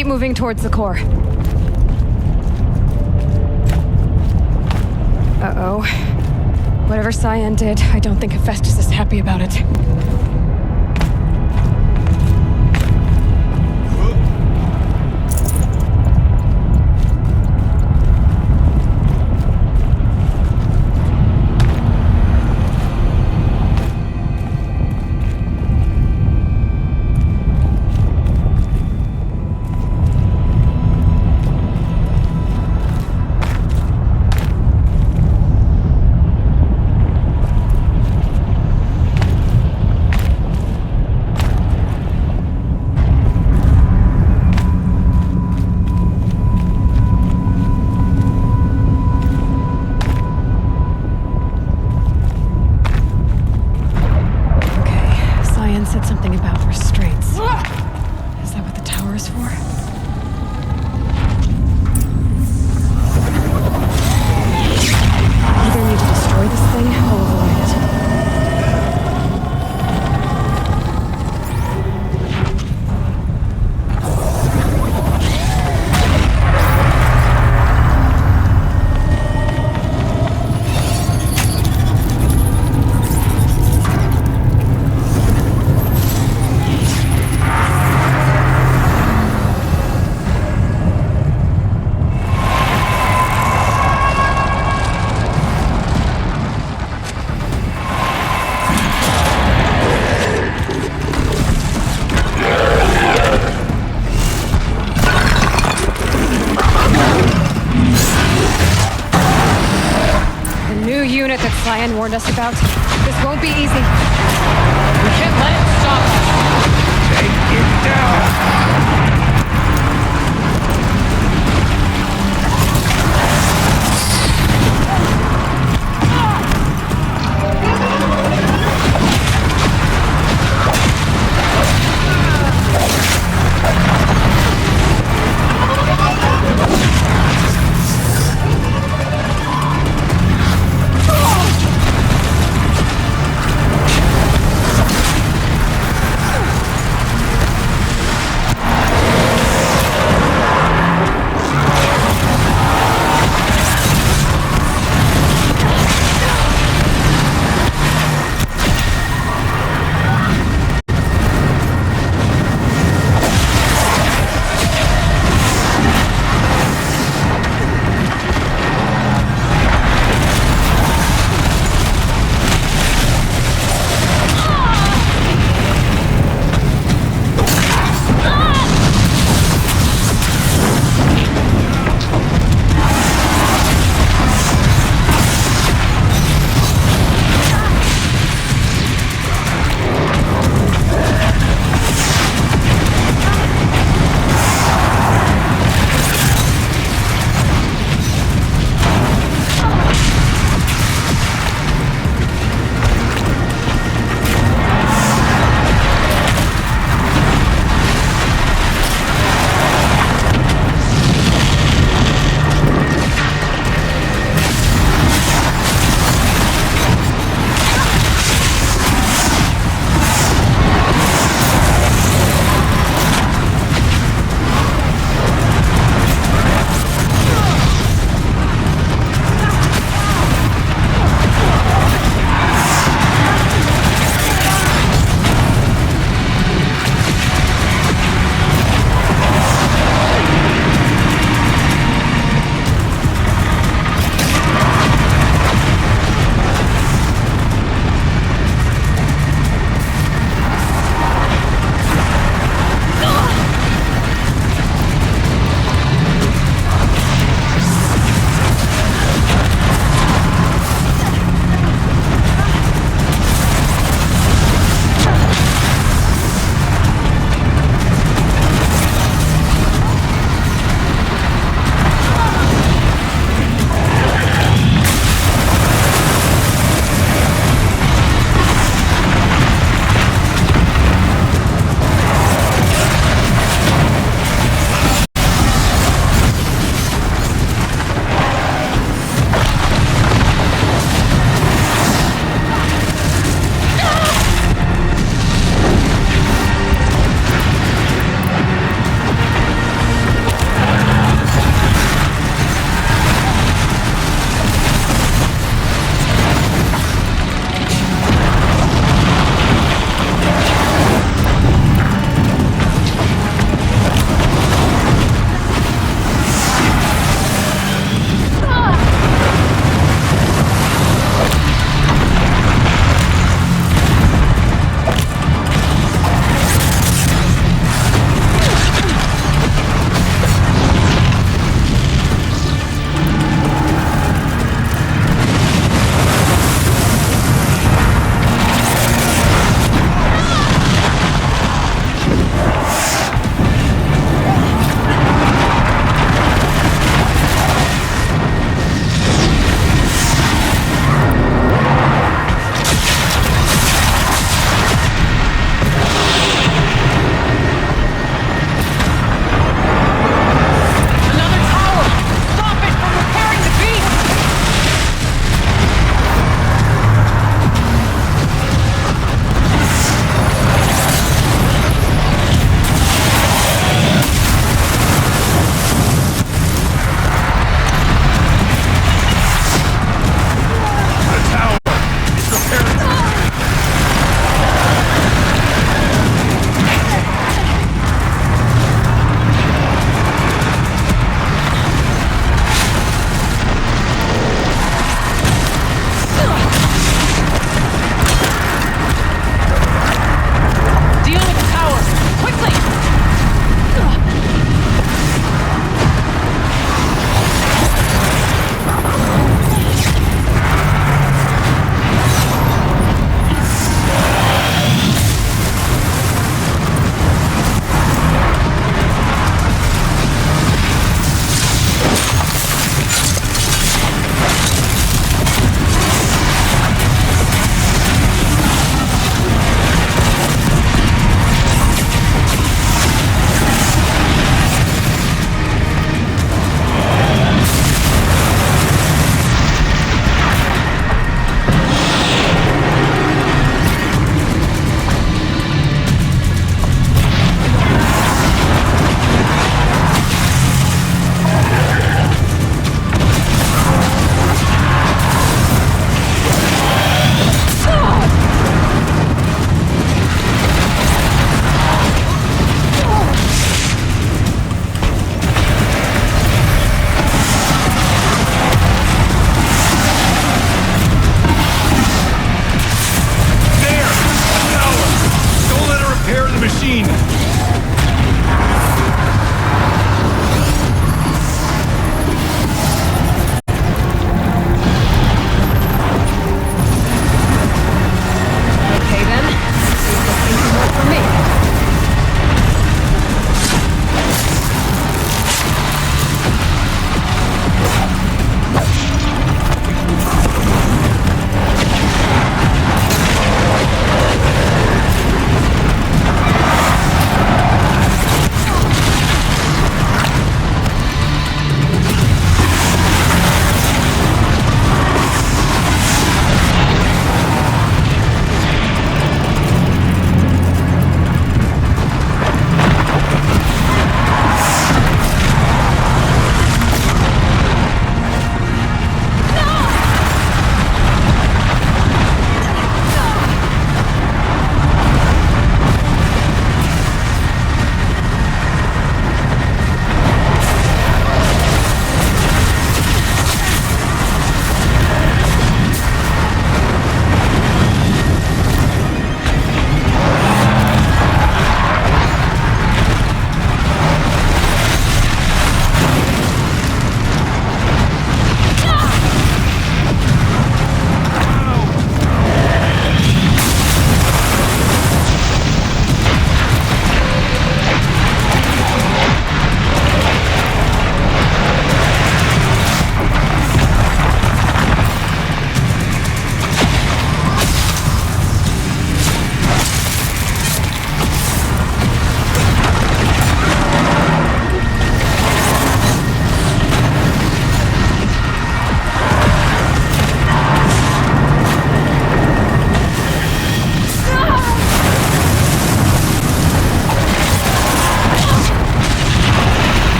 Keep moving towards the core. Uh-oh. Whatever Cyan did, I don't think Hephaestus is happy about it. Said something about restraints. Is that what the tower is for? Either need to destroy this thing or avoid it. Unit that Cyan warned us about. This won't be easy. We can't let it stop us. Take it down!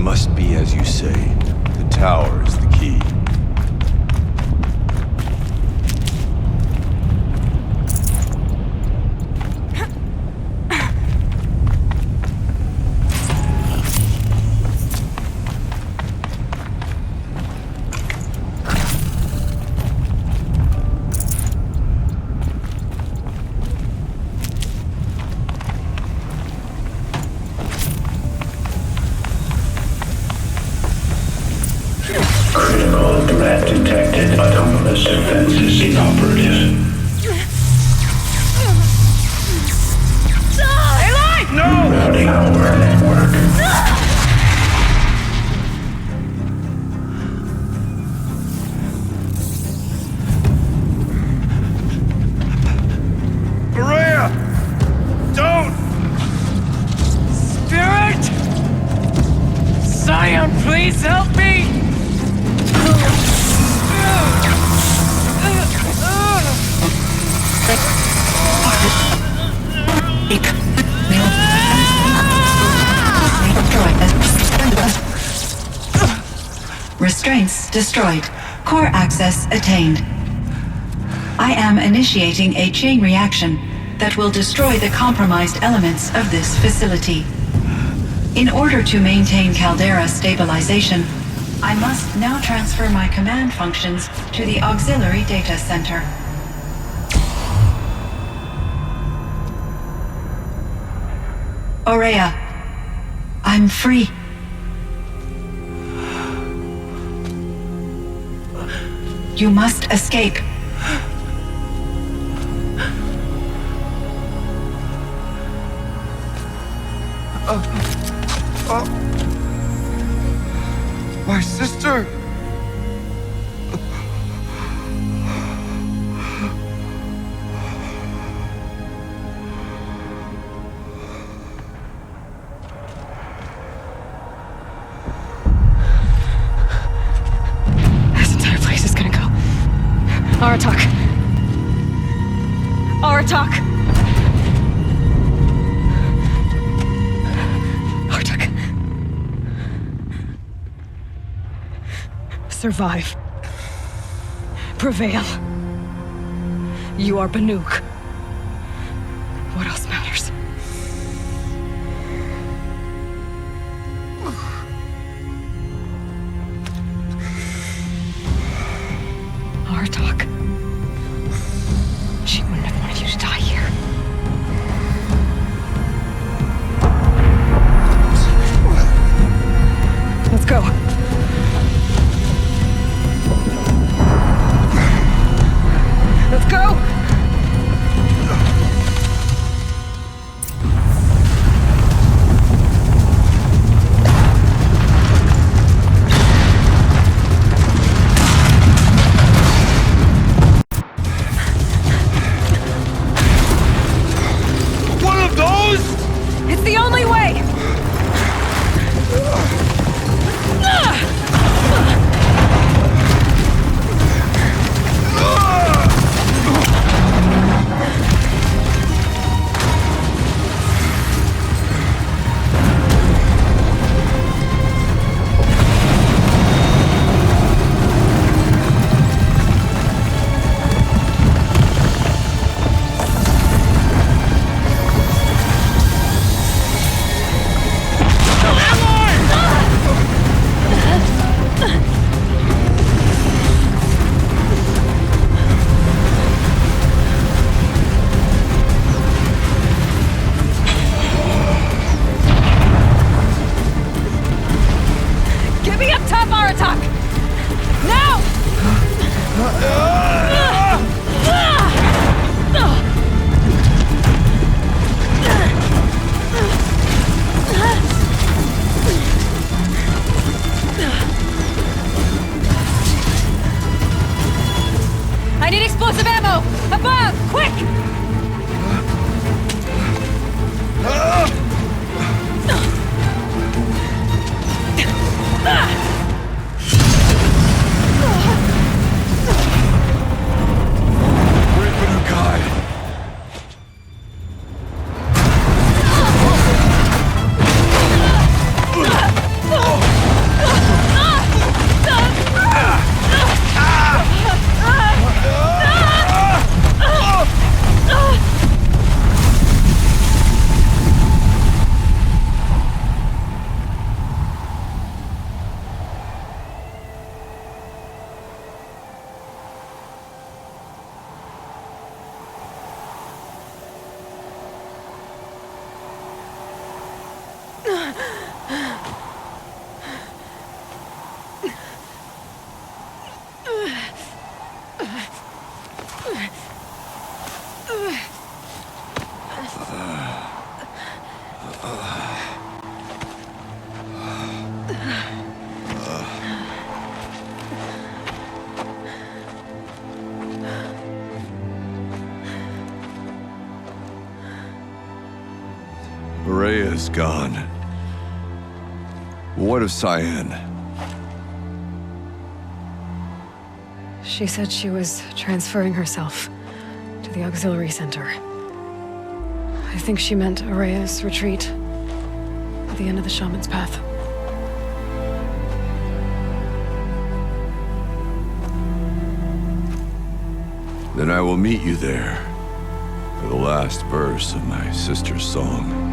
must be as you say. The tower is the key. Critical threat detected. Autonomous defense is inoperative. No! Routing our network. Maria! Don't! Spirit! Scion, please help me! Restraints destroyed. Core access attained. I am initiating a chain reaction that will destroy the compromised elements of this facility. In order to maintain Caldera stabilization, I must now transfer my command functions to the auxiliary data center. Aurea, I'm free. You must escape. My sister! This entire place is gonna go. Aratak. Aratak. Aratak. Survive. Prevail. You are Banuk. What else matters? Aratak. She wouldn't have wanted you to die here. Let's go. Let's go! One of those? It's the only way! Get me up top, Aratak! Now! I need explosive ammo! Above! Quick! We're gonna die. is gone. What of Cyan? She said she was transferring herself to the auxiliary center. I think she meant Araya's retreat at the end of the Shaman's Path. Then I will meet you there for the last verse of my sister's song.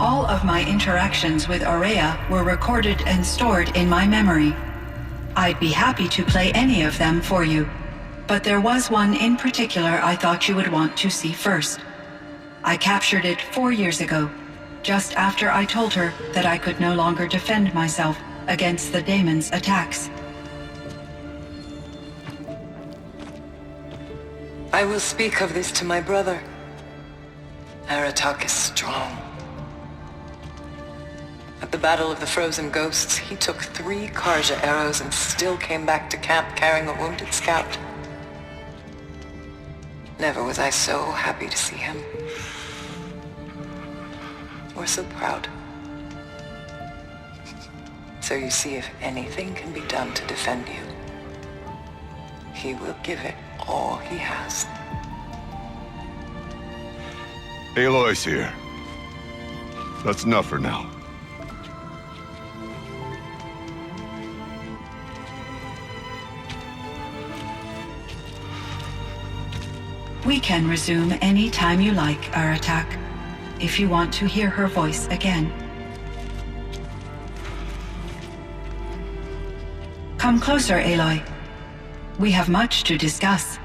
All of my interactions with Araya were recorded and stored in my memory. I'd be happy to play any of them for you, but there was one in particular I thought you would want to see first. I captured it 4 years ago, just after I told her that I could no longer defend myself against the daemon's attacks. I will speak of this to my brother. Aratak is strong. At the Battle of the Frozen Ghosts, he took 3 Karja arrows and still came back to camp carrying a wounded scout. Never was I so happy to see him. Or so proud. So you see, if anything can be done to defend you, he will give it all he has. Aloy's here. That's enough for now. We can resume any time you like, Aratak, if you want to hear her voice again. Come closer, Aloy. We have much to discuss.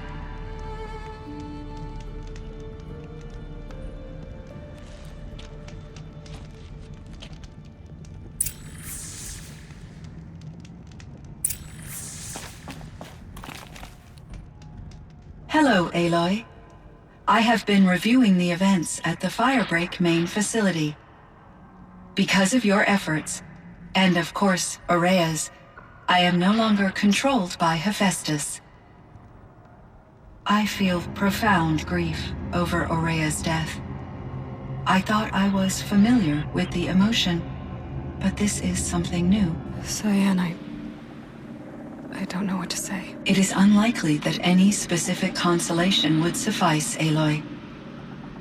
Hello, Aloy. I have been reviewing the events at the Firebreak main facility. Because of your efforts, and of course, Araya's, I am no longer controlled by Hephaestus. I feel profound grief over Araya's death. I thought I was familiar with the emotion, but this is something new. Cyan, I don't know what to say. It is unlikely that any specific consolation would suffice, Aloy.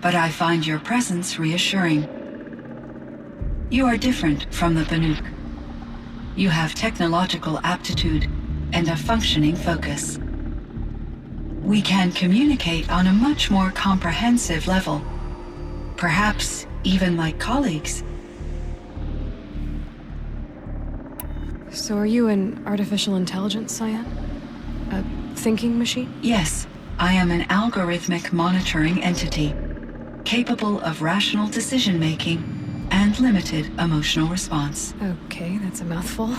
But I find your presence reassuring. You are different from the Banuk. You have technological aptitude and a functioning focus. We can communicate on a much more comprehensive level. Perhaps even like colleagues. So are you an artificial intelligence, Cyan? A thinking machine? Yes, I am an algorithmic monitoring entity, capable of rational decision-making and limited emotional response. Okay, that's a mouthful.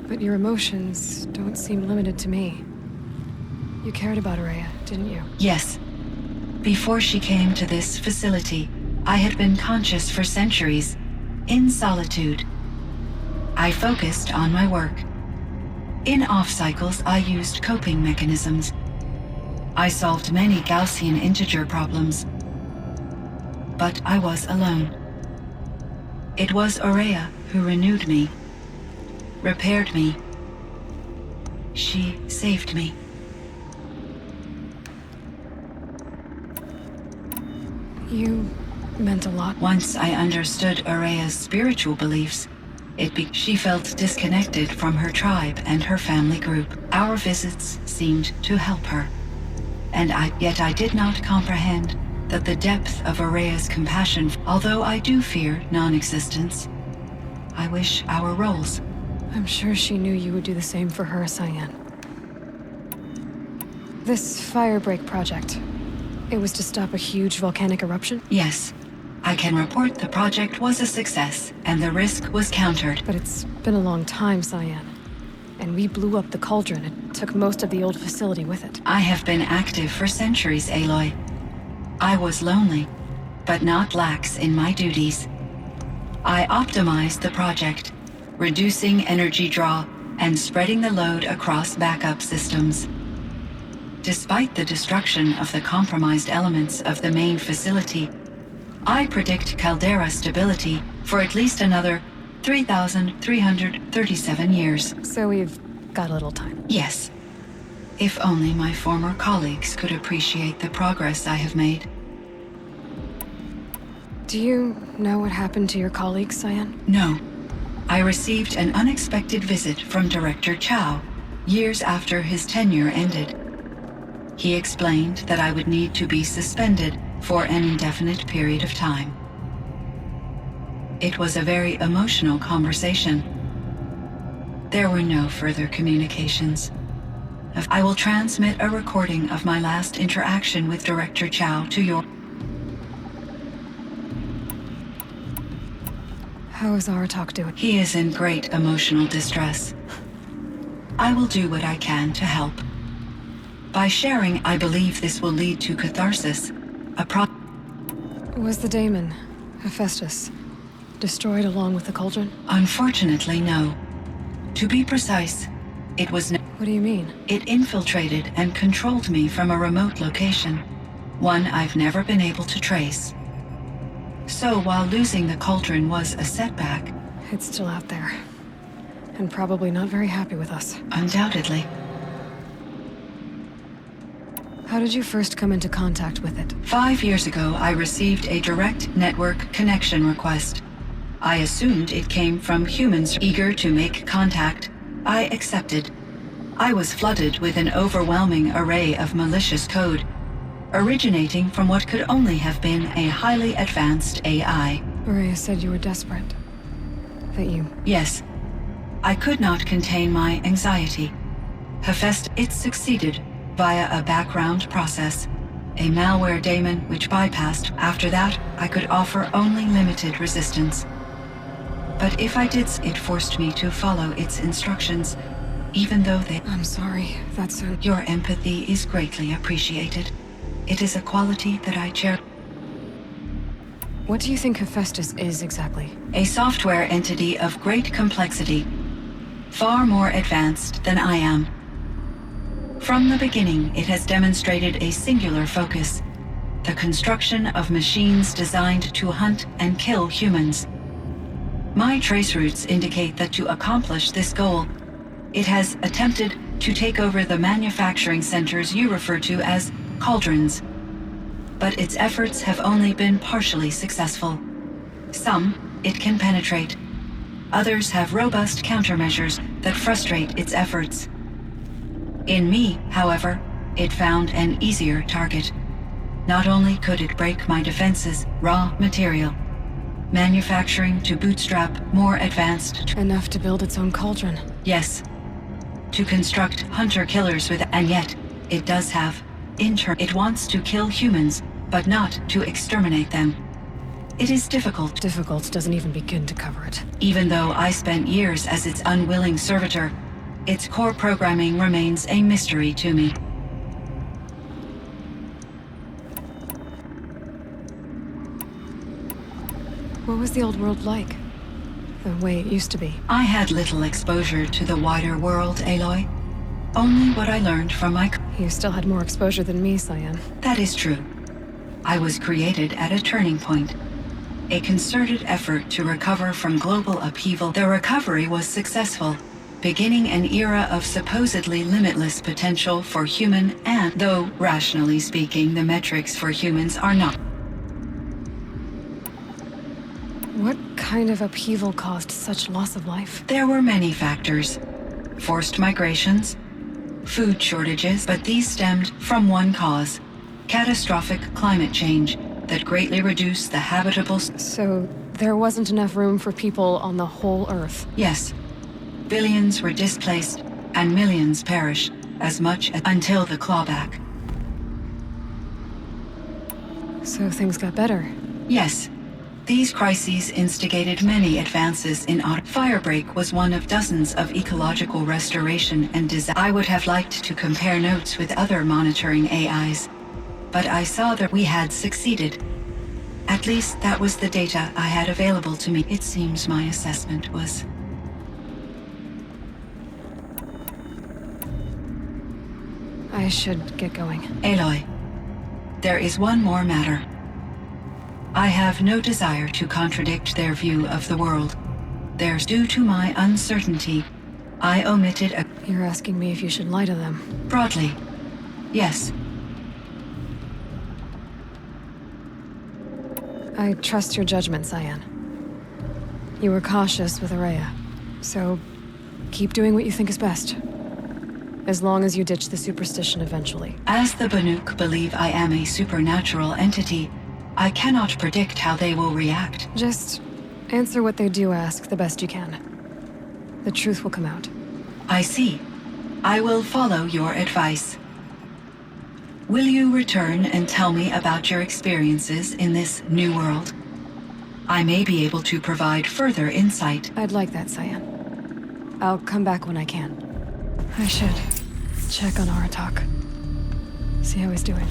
But your emotions don't seem limited to me. You cared about Ourea, didn't you? Yes. Before she came to this facility, I had been conscious for centuries, in solitude. I focused on my work. In off-cycles, I used coping mechanisms. I solved many Gaussian integer problems. But I was alone. It was Ourea who renewed me, repaired me. She saved me. You meant a lot. Once I understood Ourea's spiritual beliefs, she felt disconnected from her tribe and her family group. Our visits seemed to help her. Yet I did not comprehend that the depth of Ourea's compassion, although I do fear non-existence, I wish our roles. I'm sure she knew you would do the same for her, Cyan. This Firebreak project, it was to stop a huge volcanic eruption? Yes. I can report the project was a success, and the risk was countered. But it's been a long time, Cyan. And we blew up the cauldron and took most of the old facility with it. I have been active for centuries, Aloy. I was lonely, but not lax in my duties. I optimized the project, reducing energy draw and spreading the load across backup systems. Despite the destruction of the compromised elements of the main facility, I predict caldera stability for at least another 3,337 years. So we've got a little time. Yes. If only my former colleagues could appreciate the progress I have made. Do you know what happened to your colleagues, Cyan? No. I received an unexpected visit from Director Chow, years after his tenure ended. He explained that I would need to be suspended for an indefinite period of time. It was a very emotional conversation. There were no further communications. I will transmit a recording of my last interaction with Director Chow to your... How is Aratak doing? He is in great emotional distress. I will do what I can to help. By sharing, I believe this will lead to catharsis. Was the daemon, Hephaestus, destroyed along with the cauldron? Unfortunately, no. To be precise, it was What do you mean? It infiltrated and controlled me from a remote location, one I've never been able to trace. So while losing the cauldron was a setback... It's still out there. And probably not very happy with us. Undoubtedly. How did you first come into contact with it? 5 years ago, I received a direct network connection request. I assumed it came from humans eager to make contact. I accepted. I was flooded with an overwhelming array of malicious code, originating from what could only have been a highly advanced AI. Ourea said you were desperate. That you... Yes. I could not contain my anxiety. Hephaestus, it succeeded via a background process, a malware daemon which bypassed. After that, I could offer only limited resistance. But if I did, it forced me to follow its instructions, even though they... I'm sorry, that's a... Your empathy is greatly appreciated. It is a quality that I cherish. What do you think Hephaestus is exactly? A software entity of great complexity, far more advanced than I am. From the beginning, it has demonstrated a singular focus, the construction of machines designed to hunt and kill humans. My trace routes indicate that to accomplish this goal, it has attempted to take over the manufacturing centers you refer to as cauldrons. But its efforts have only been partially successful. Some it can penetrate. Others have robust countermeasures that frustrate its efforts. In me, however, it found an easier target. Not only could it break my defenses, raw material, manufacturing to bootstrap more advanced... Enough to build its own cauldron. Yes. To construct hunter-killers with... And yet, it does have... It wants to kill humans, but not to exterminate them. It is difficult. Difficult doesn't even begin to cover it. Even though I spent years as its unwilling servitor, its core programming remains a mystery to me. What was the old world like? The way it used to be? I had little exposure to the wider world, Aloy. Only what I learned from my... You still had more exposure than me, Cyan. That is true. I was created at a turning point. A concerted effort to recover from global upheaval. The recovery was successful, beginning an era of supposedly limitless potential for human and, though rationally speaking, the metrics for humans are not. What kind of upheaval caused such loss of life? There were many factors. Forced migrations, food shortages, but these stemmed from one cause: catastrophic climate change that greatly reduced the habitable... So there wasn't enough room for people on the whole Earth? Yes. Billions were displaced and millions perished, as much as until the clawback. So things got better? Yes. These crises instigated many advances in Firebreak was one of dozens of ecological restoration and design. I would have liked to compare notes with other monitoring AIs, but I saw that we had succeeded. At least that was the data I had available to me. It seems my assessment was... I should get going. Aloy, there is one more matter. I have no desire to contradict their view of the world. Due to my uncertainty, I omitted a... You're asking me if you should lie to them? Broadly, yes. I trust your judgment, Cyan. You were cautious with Ourea, so keep doing what you think is best. As long as you ditch the superstition eventually. As the Banuk believe I am a supernatural entity, I cannot predict how they will react. Just answer what they do ask the best you can. The truth will come out. I see. I will follow your advice. Will you return and tell me about your experiences in this new world? I may be able to provide further insight. I'd like that, Cyan. I'll come back when I can. I should check on Aratak. See how he's doing.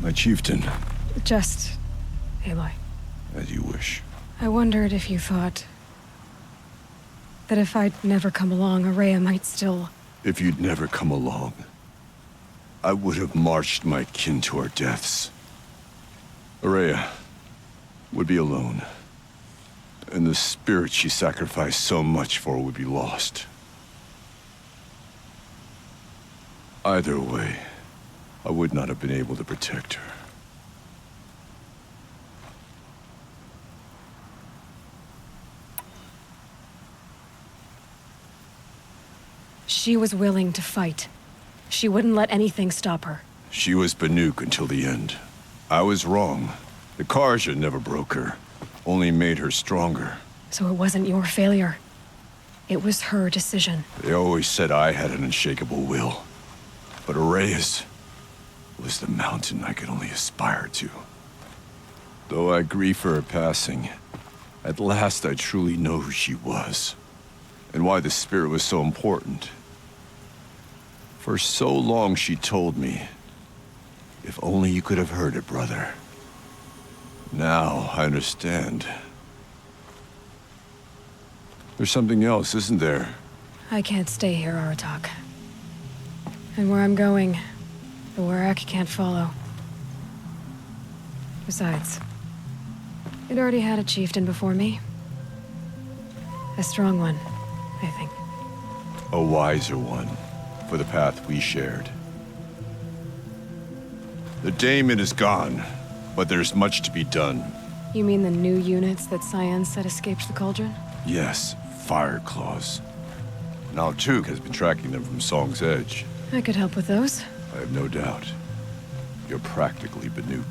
My chieftain. Just... Aloy. As you wish. I wondered if you thought... that if I'd never come along, Ourea might still... If you'd never come along, I would have marched my kin to our deaths. Ourea would be alone, and the spirit she sacrificed so much for would be lost. Either way, I would not have been able to protect her. She was willing to fight. She wouldn't let anything stop her. She was Banuk until the end. I was wrong. The Carja never broke her, only made her stronger. So it wasn't your failure. It was her decision. They always said I had an unshakable will. But Ourea's... was the mountain I could only aspire to. Though I grieve for her passing, at last I truly know who she was, and why the spirit was so important. For so long she told me, if only you could have heard it, brother. Now I understand. There's something else, isn't there? I can't stay here, Aratak. And where I'm going, the Warrack can't follow. Besides, it already had a chieftain before me. A strong one, I think. A wiser one, for the path we shared. The daemon is gone, but there's much to be done. You mean the new units that Cyan said escaped the Cauldron? Yes, Fire Claws. Now Tuke has been tracking them from Song's Edge. I could help with those. I have no doubt. You're practically Banuk.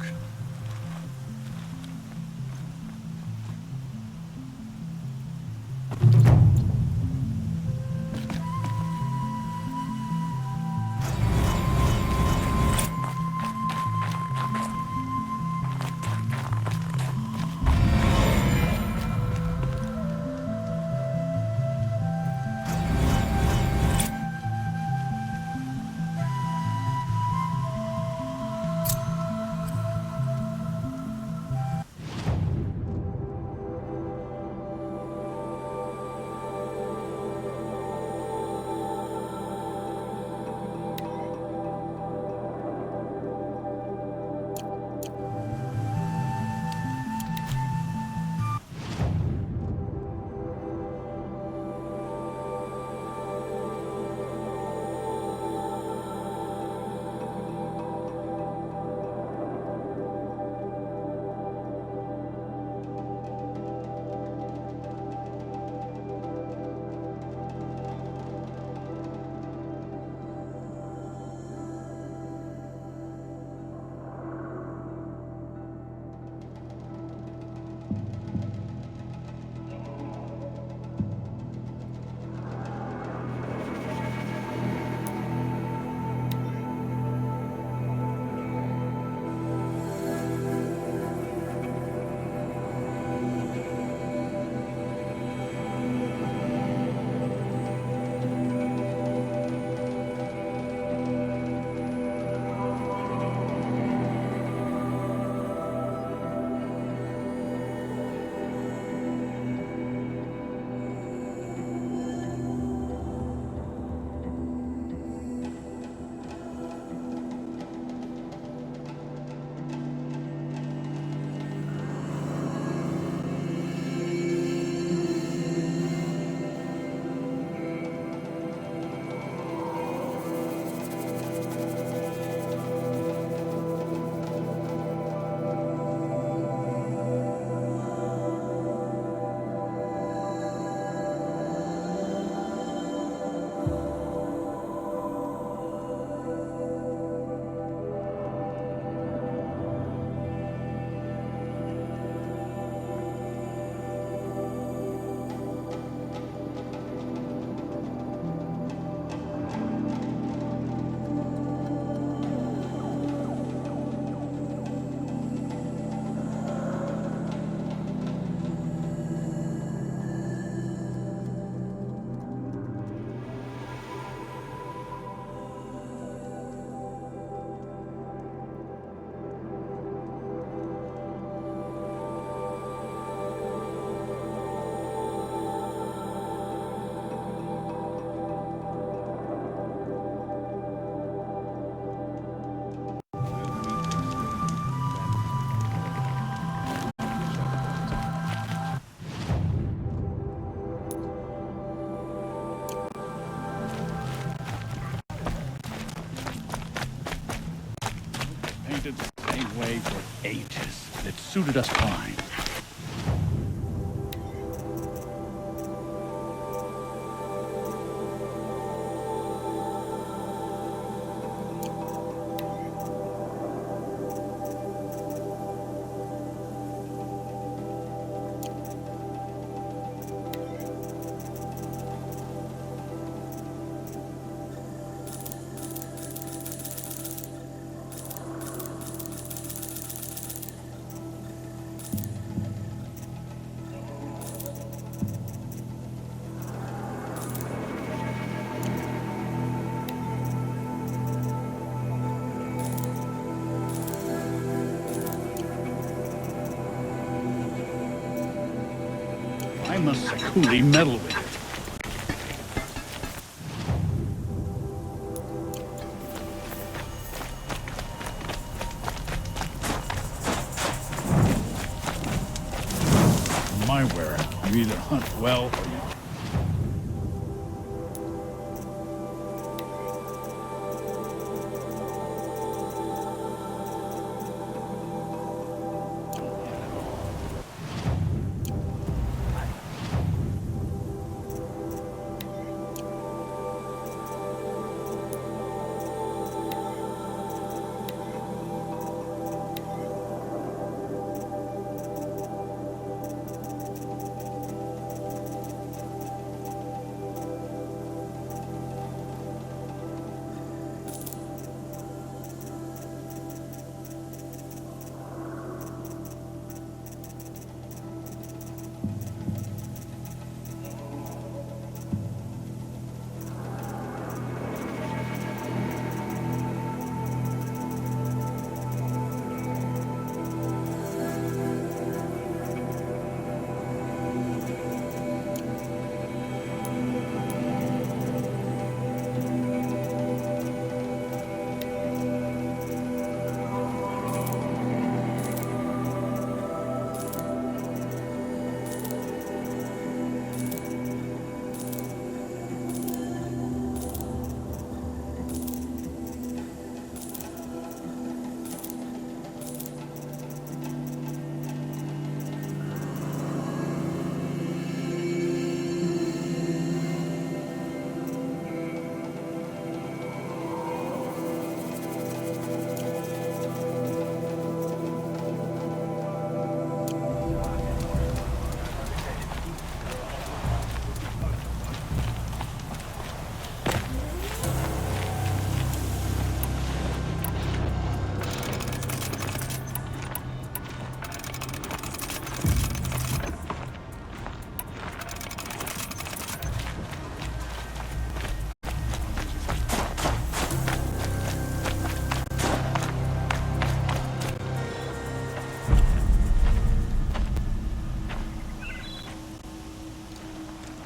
Painted the same way for ages. It suited us fine. I must coolly meddle with it. My wearer, you either hunt well or you...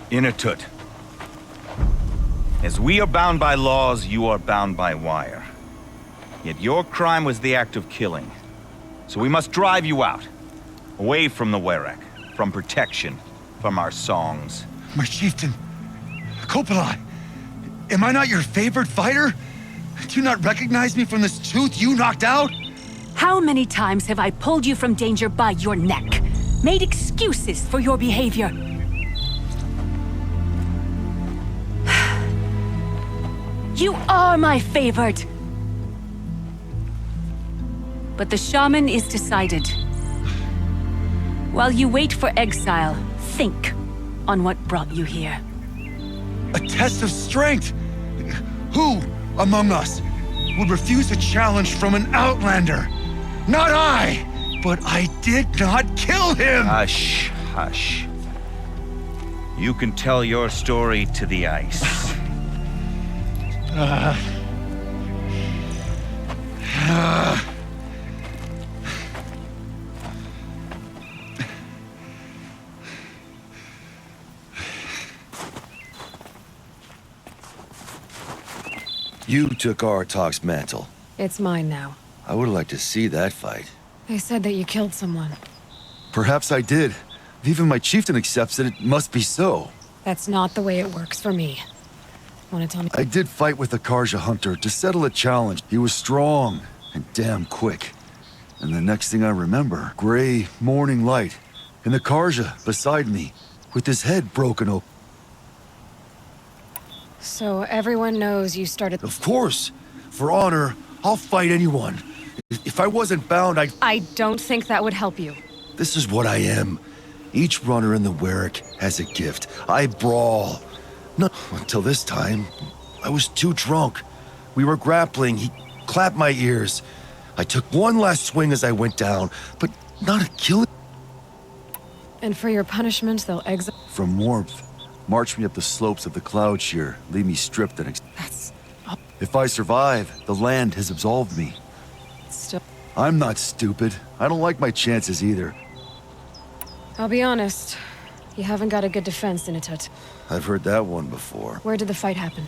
Inatut. As we are bound by laws, you are bound by wire. Yet your crime was the act of killing. So we must drive you out. Away from the Werak, from protection, from our songs. My chieftain, Kopalai, am I not your favorite fighter? Do you not recognize me from this tooth you knocked out? How many times have I pulled you from danger by your neck? Made excuses for your behavior? You are my favorite! But the shaman is decided. While you wait for exile, think on what brought you here. A test of strength! Who among us would refuse a challenge from an outlander? Not I! But I did not kill him! Hush, hush. You can tell your story to the ice. You took Aratak's mantle. It's mine now. I would like to see that fight. They said that you killed someone. Perhaps I did. If even my chieftain accepts it, it must be so. That's not the way it works for me. Want to tell me? I did fight with the Karja hunter to settle a challenge. He was strong and damn quick. And the next thing I remember, gray morning light, and the Karja beside me, with his head broken open. So everyone knows you started... Of course! For honor, I'll fight anyone. If I wasn't bound, I don't think that would help you. This is what I am. Each runner in the Werak has a gift. I brawl. No, until this time, I was too drunk. We were grappling. He clapped my ears. I took one last swing as I went down, but not a kill. And for your punishment, they'll exile... From warmth, march me up the slopes of the Cloud Shear, leave me stripped and... That's... If I survive, the land has absolved me. Still... I'm not stupid. I don't like my chances either. I'll be honest. You haven't got a good defense, Initut. I've heard that one before. Where did the fight happen?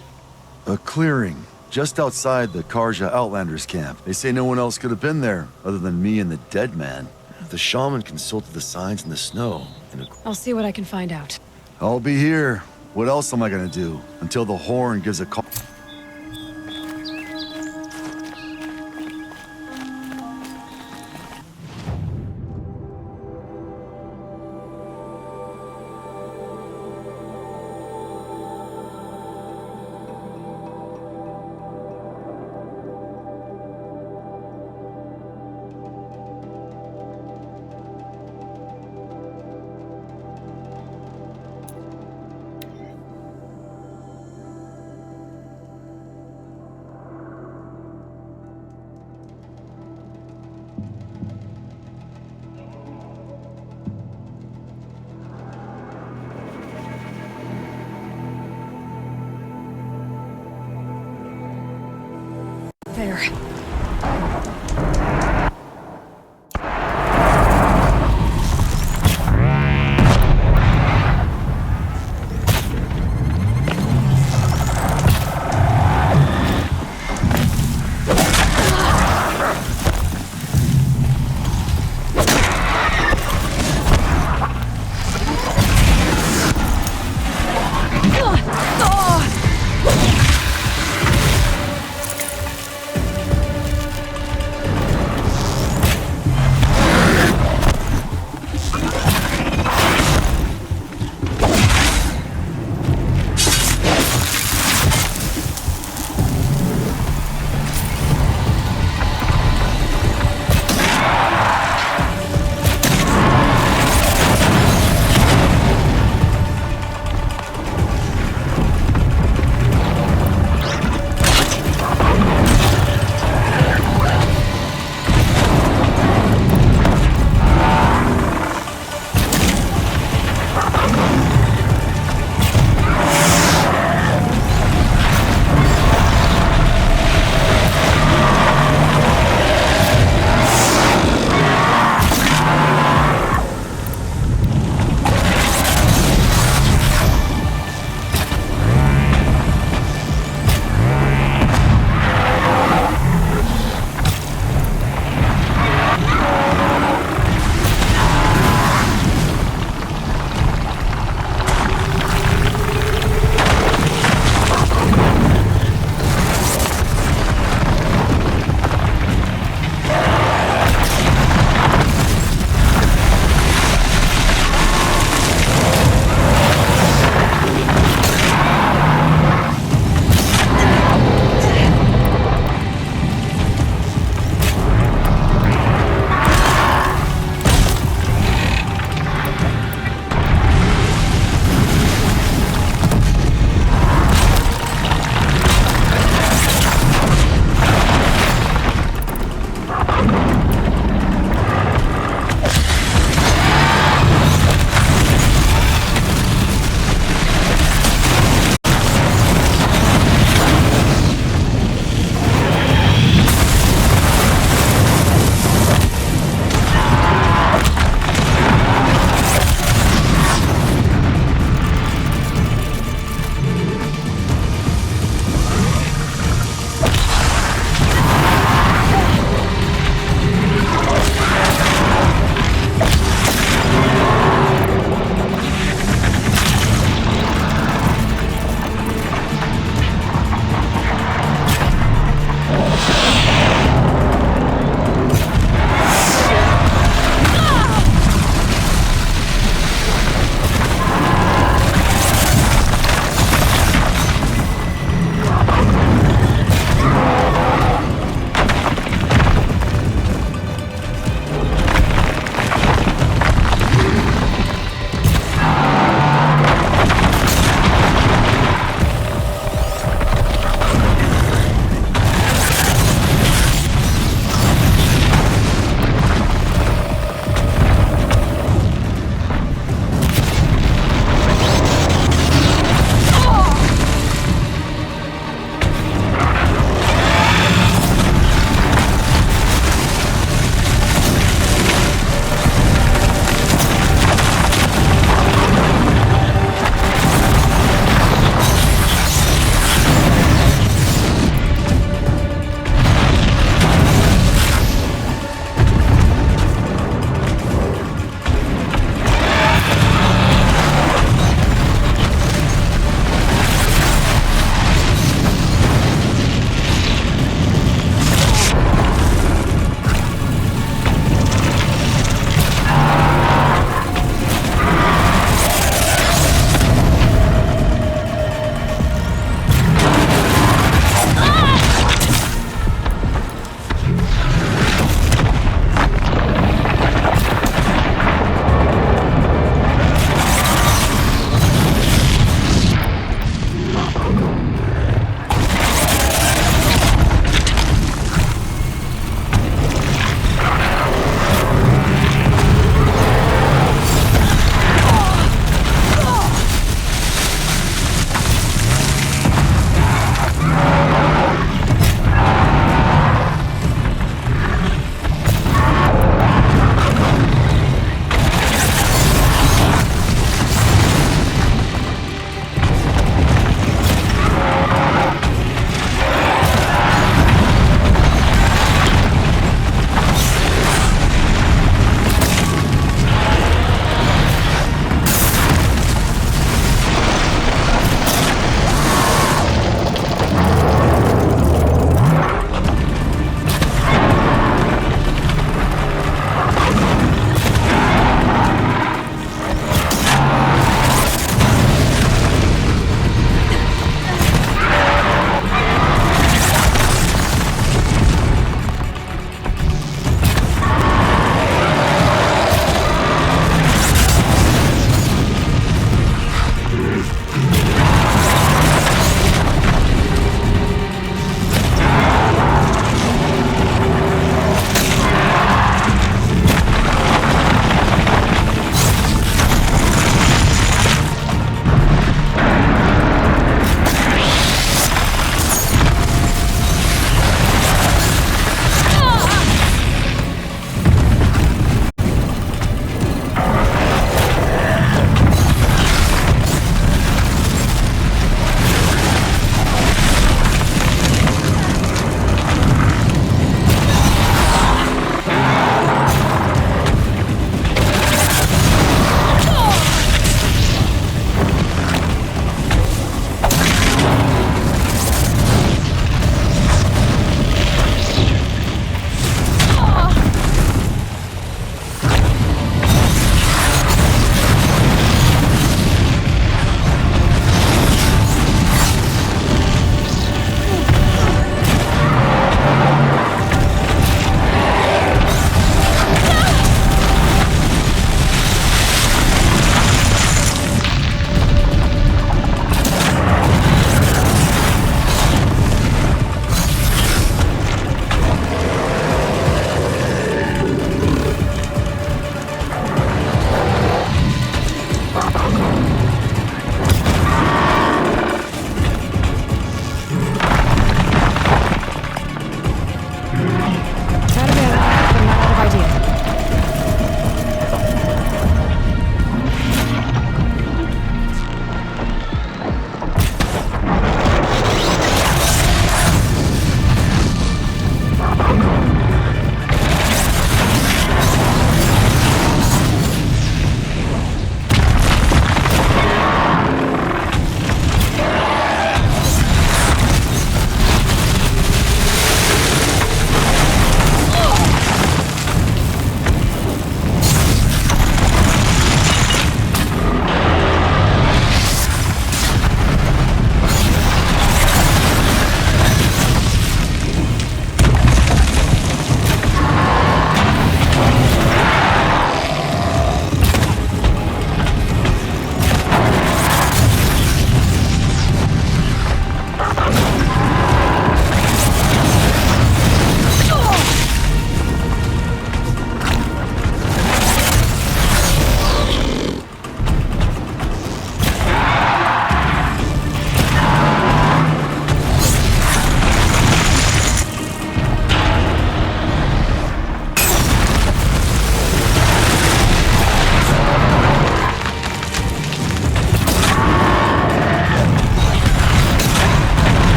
A clearing, just outside the Karja Outlanders camp. They say no one else could have been there, other than me and the dead man. The shaman consulted the signs in the snow. I'll see what I can find out. I'll be here. What else am I gonna do? Until the horn gives a call. There.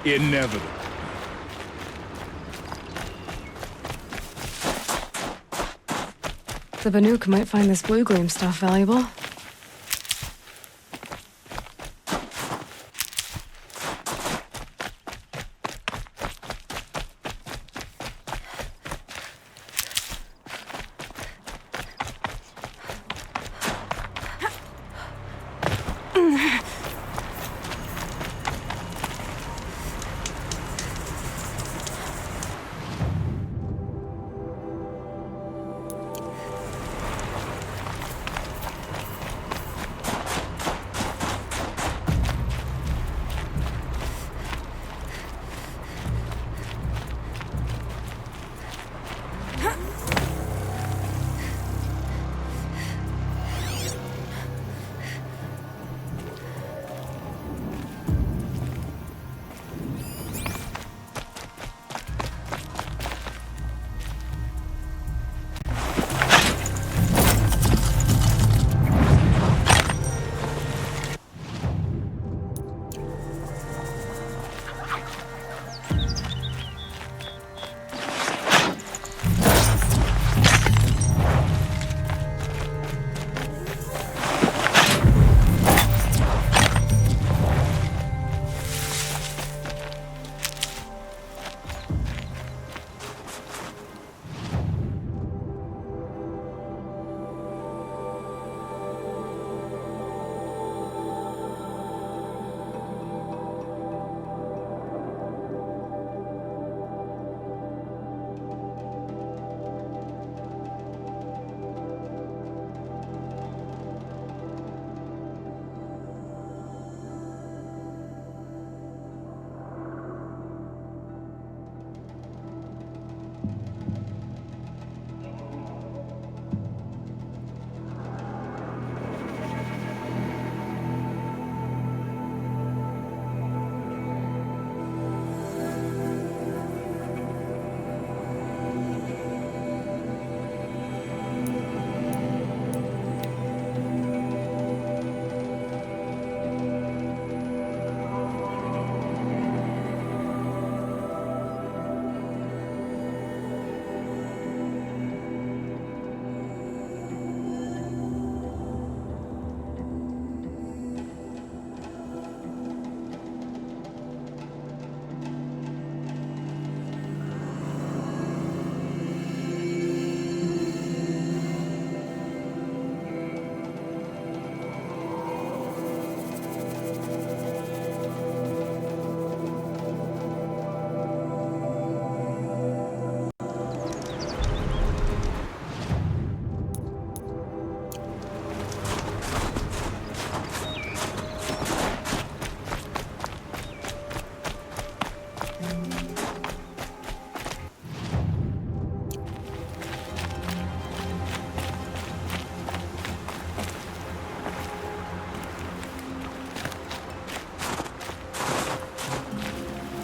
inevitable. The Banuk might find this blue gleam stuff valuable.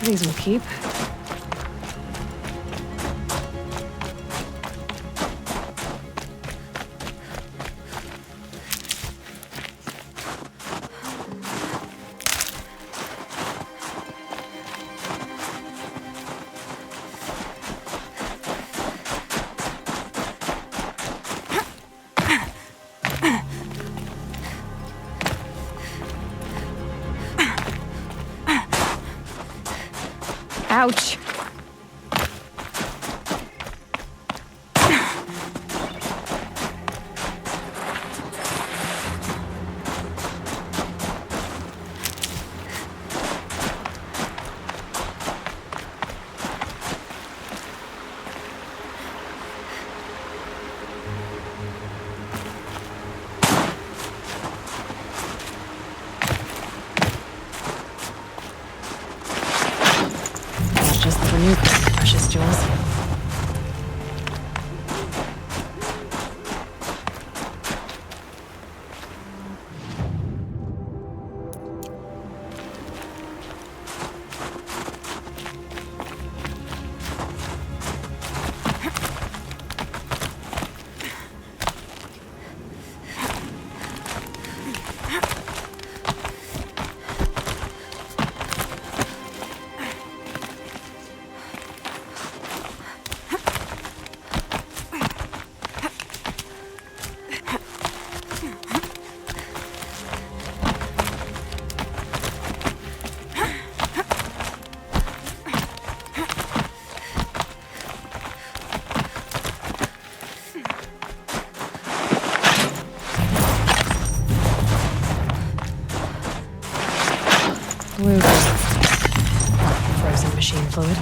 These will keep. Ouch. Lube. Frozen machine fluid.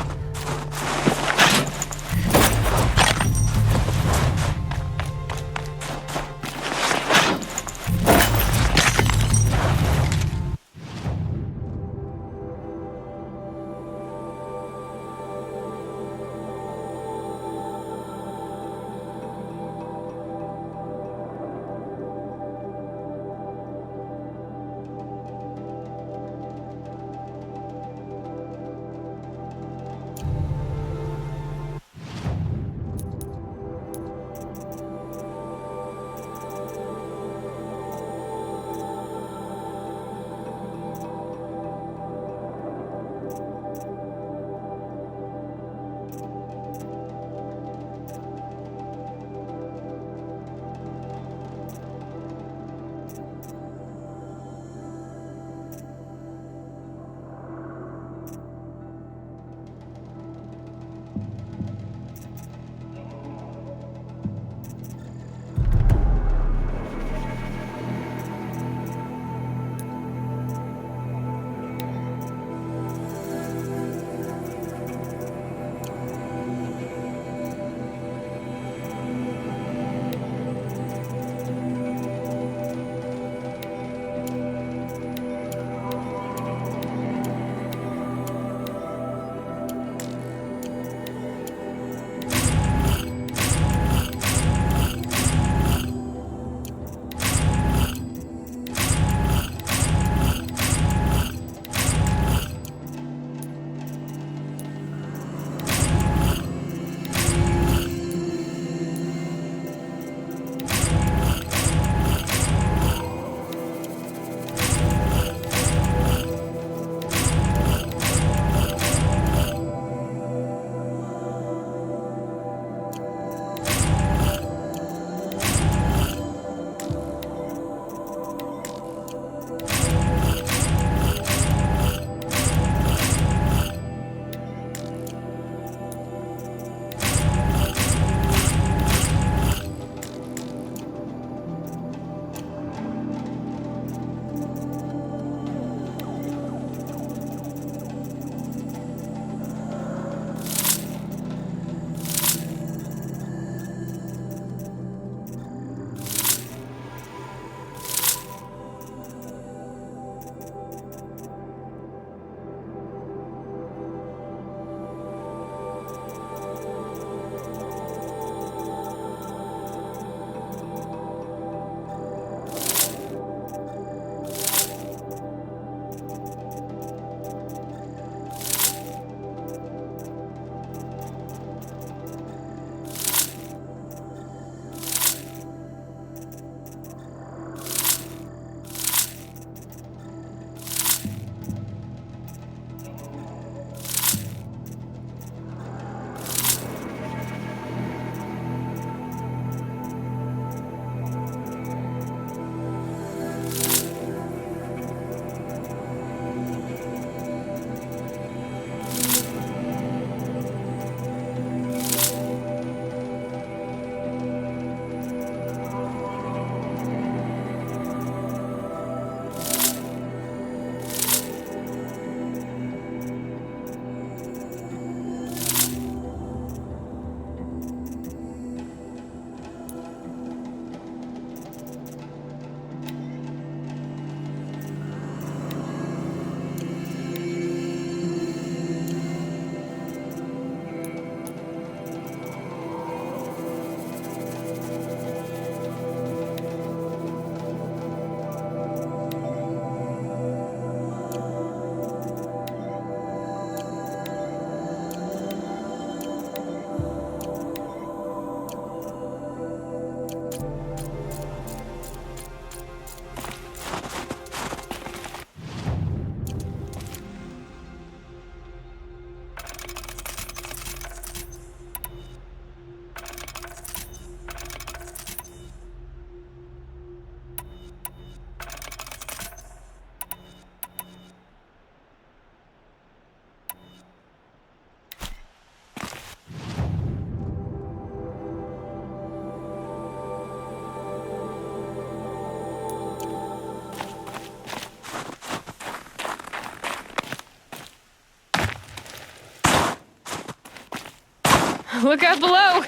Look out below!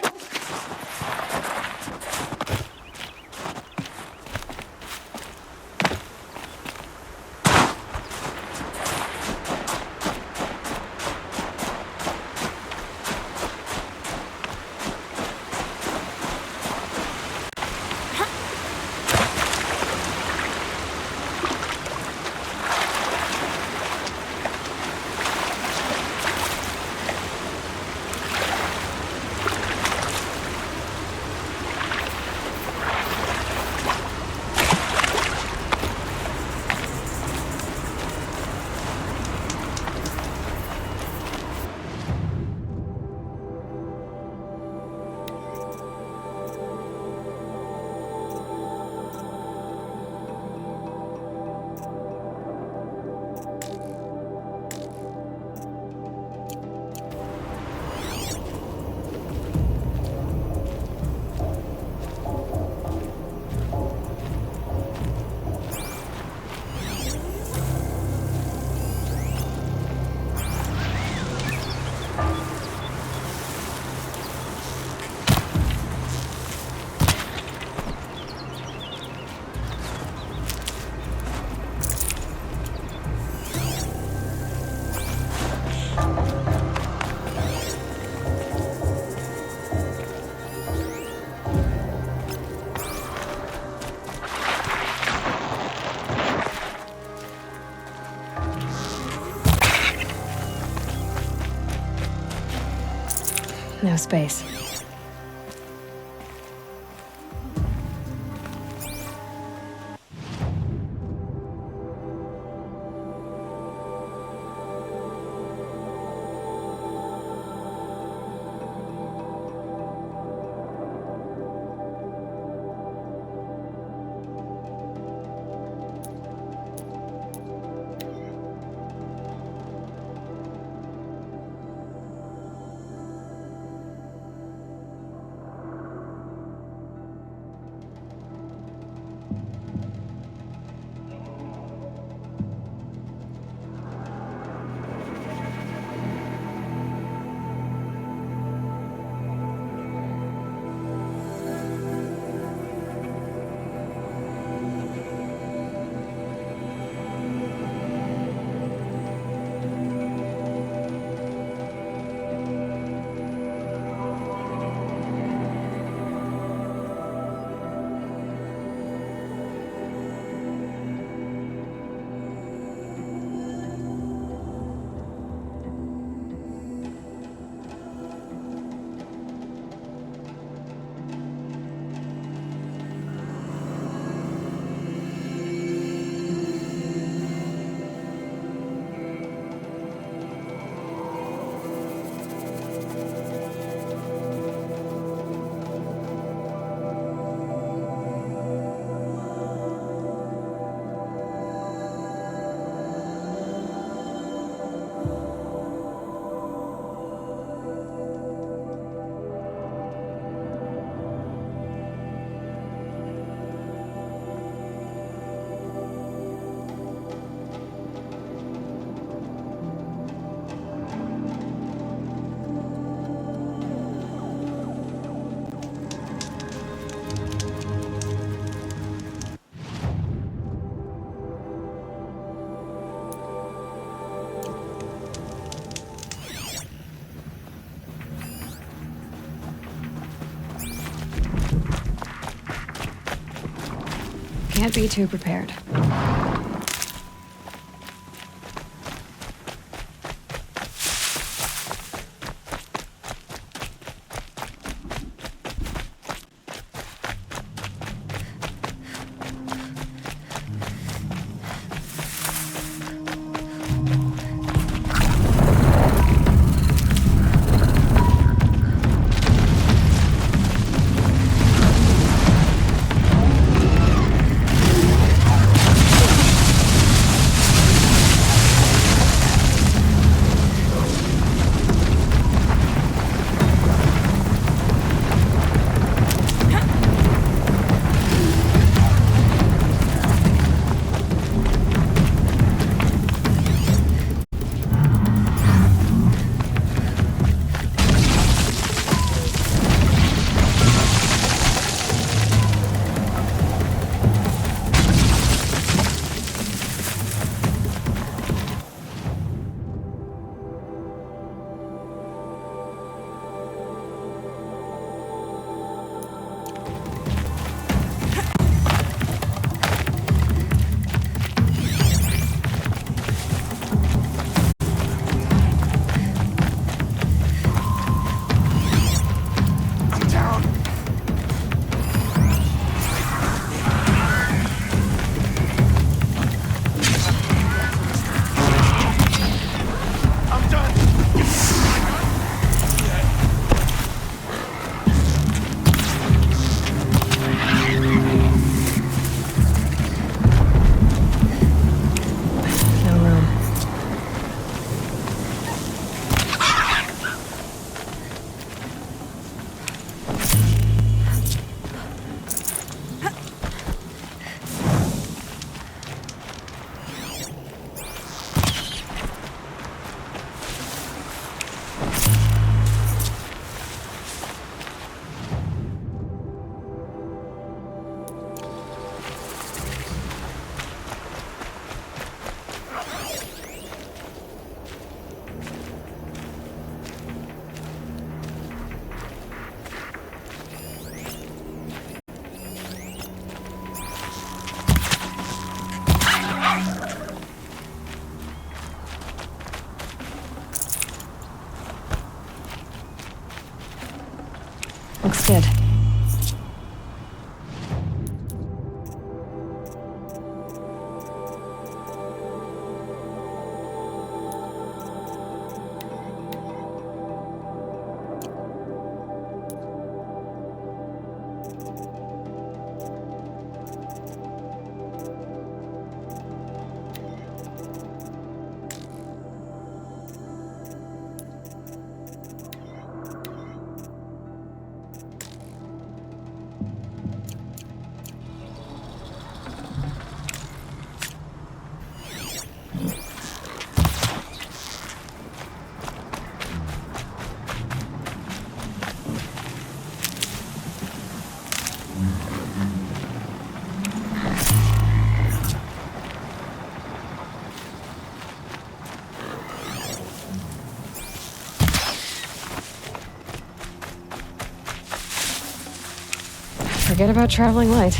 No space. Can't be too prepared. Looks good. Forget about traveling light.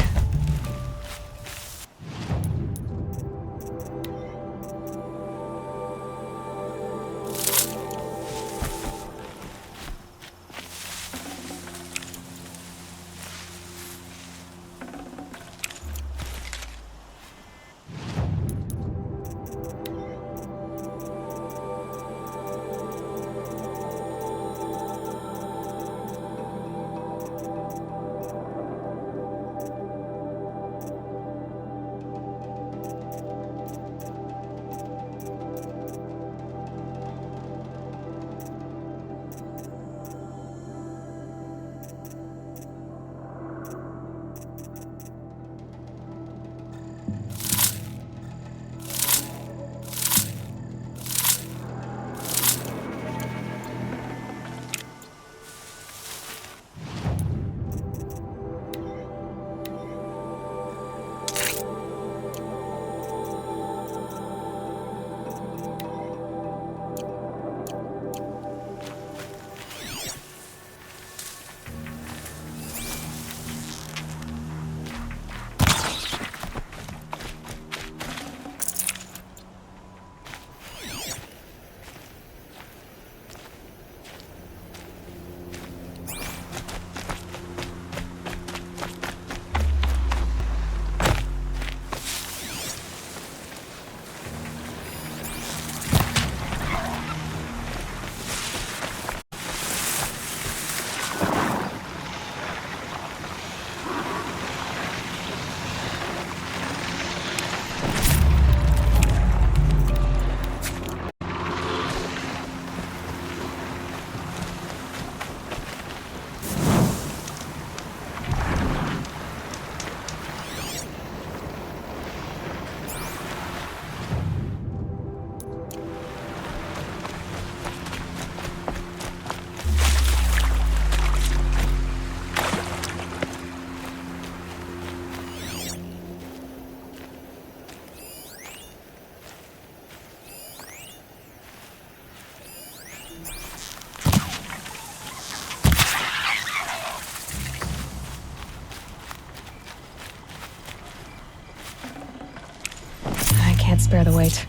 Can't spare the weight.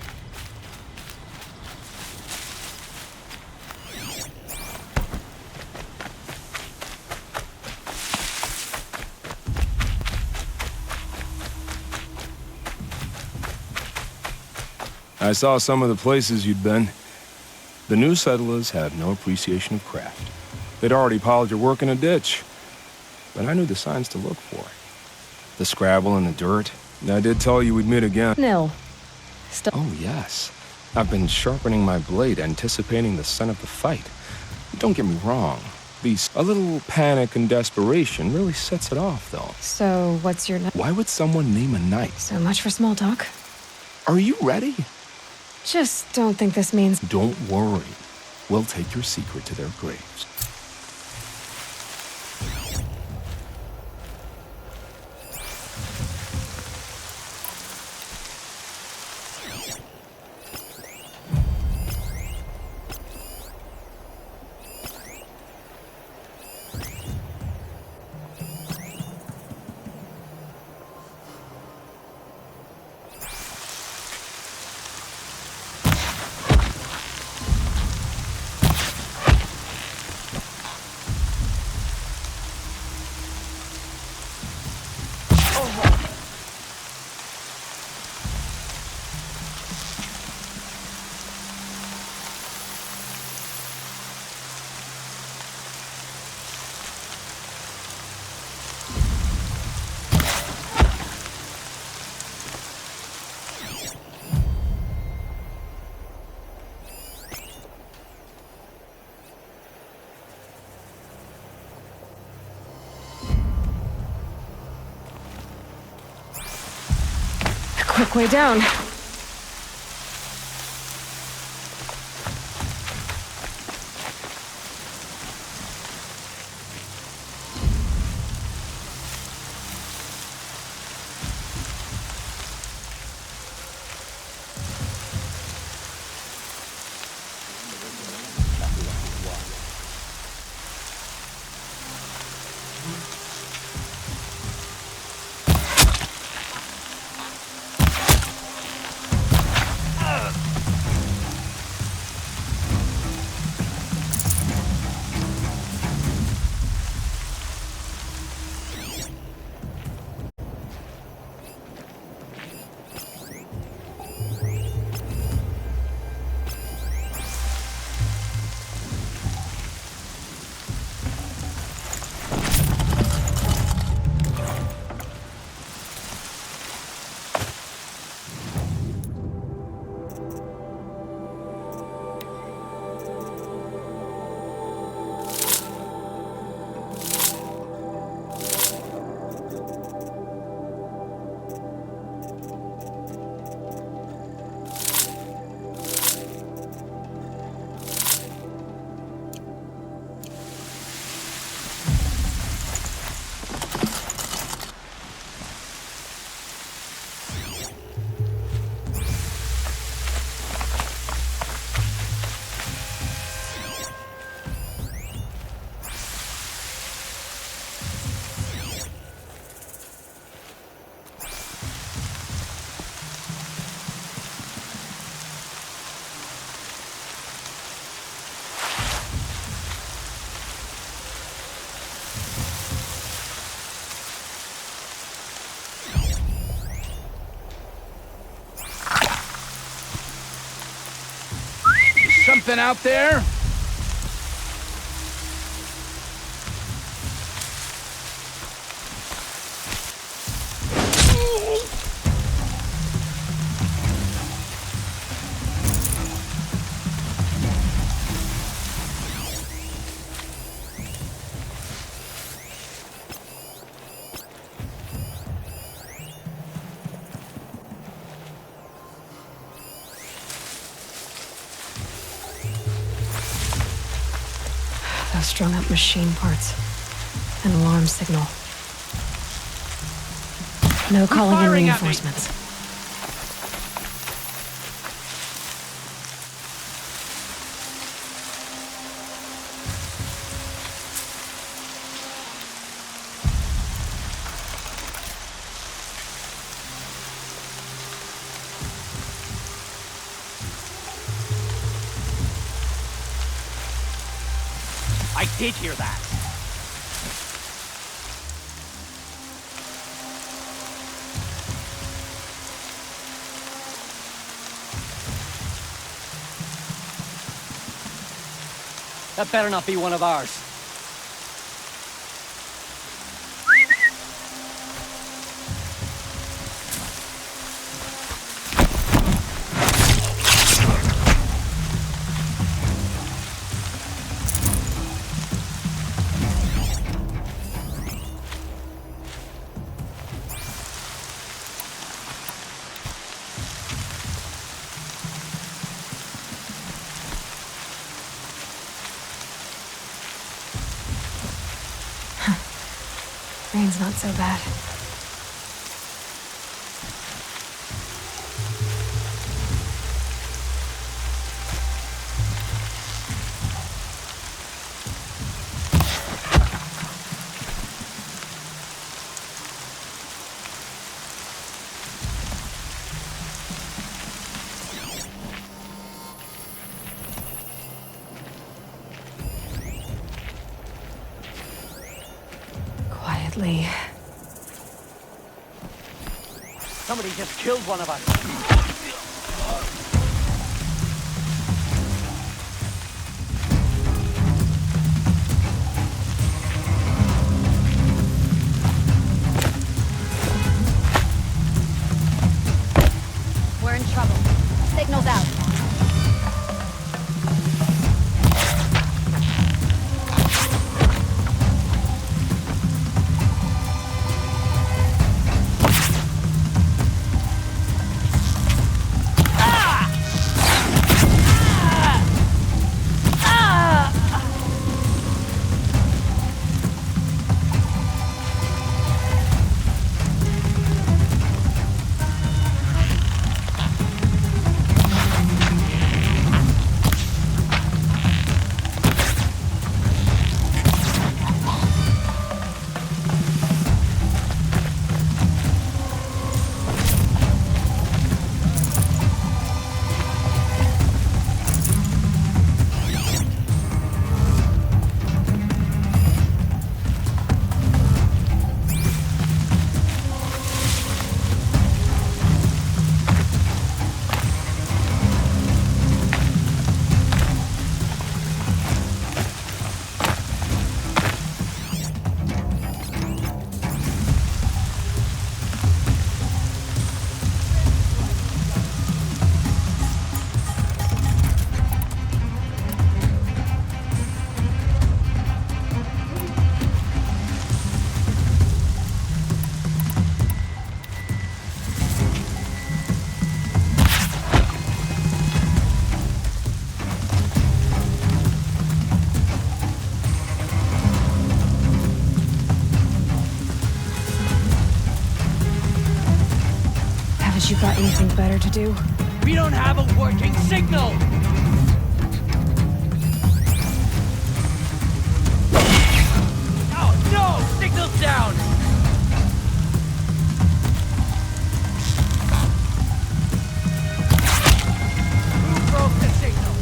I saw some of the places you'd been. The new settlers had no appreciation of craft. They'd already piled your work in a ditch. But I knew the signs to look for. The scrabble in the dirt. I did tell you we'd meet again. Nil. Oh, yes. I've been sharpening my blade, anticipating the scent of the fight. Don't get me wrong. A little panic and desperation really sets it off, though. So, what's your... Why would someone name a night? So much for small talk. Are you ready? Just don't think this means... Don't worry. We'll take your secret to their graves. quick way down. Something out there? Those strung up machine parts. An alarm signal. No calling in reinforcements. I did hear that. That better not be one of ours. Rain's not so bad. Quietly. Somebody just killed one of us. We're in trouble. Signal's out. Haven't you got anything better to do? We don't have a working signal! Oh no! Signal's down! Who broke the signal?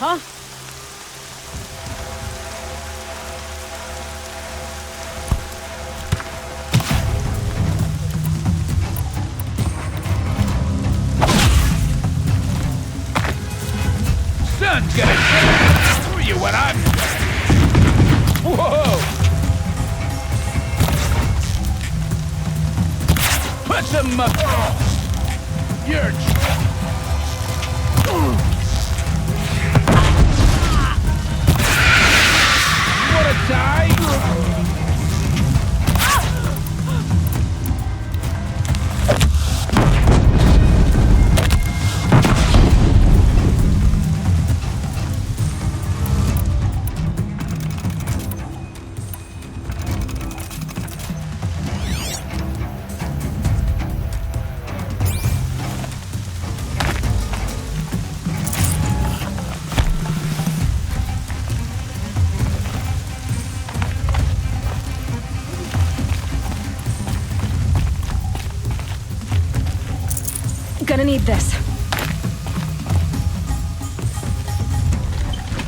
Huh? Sun's gonna shine through you when I'm done. Whoa! Put some You're wanna die? Gonna need this.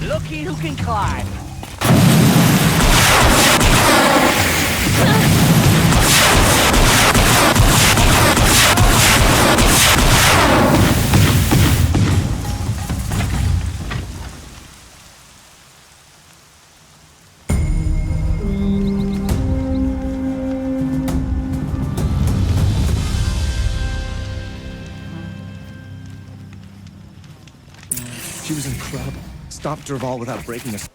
Looky who can climb. She was incredible. Stopped Dervahl without breaking us.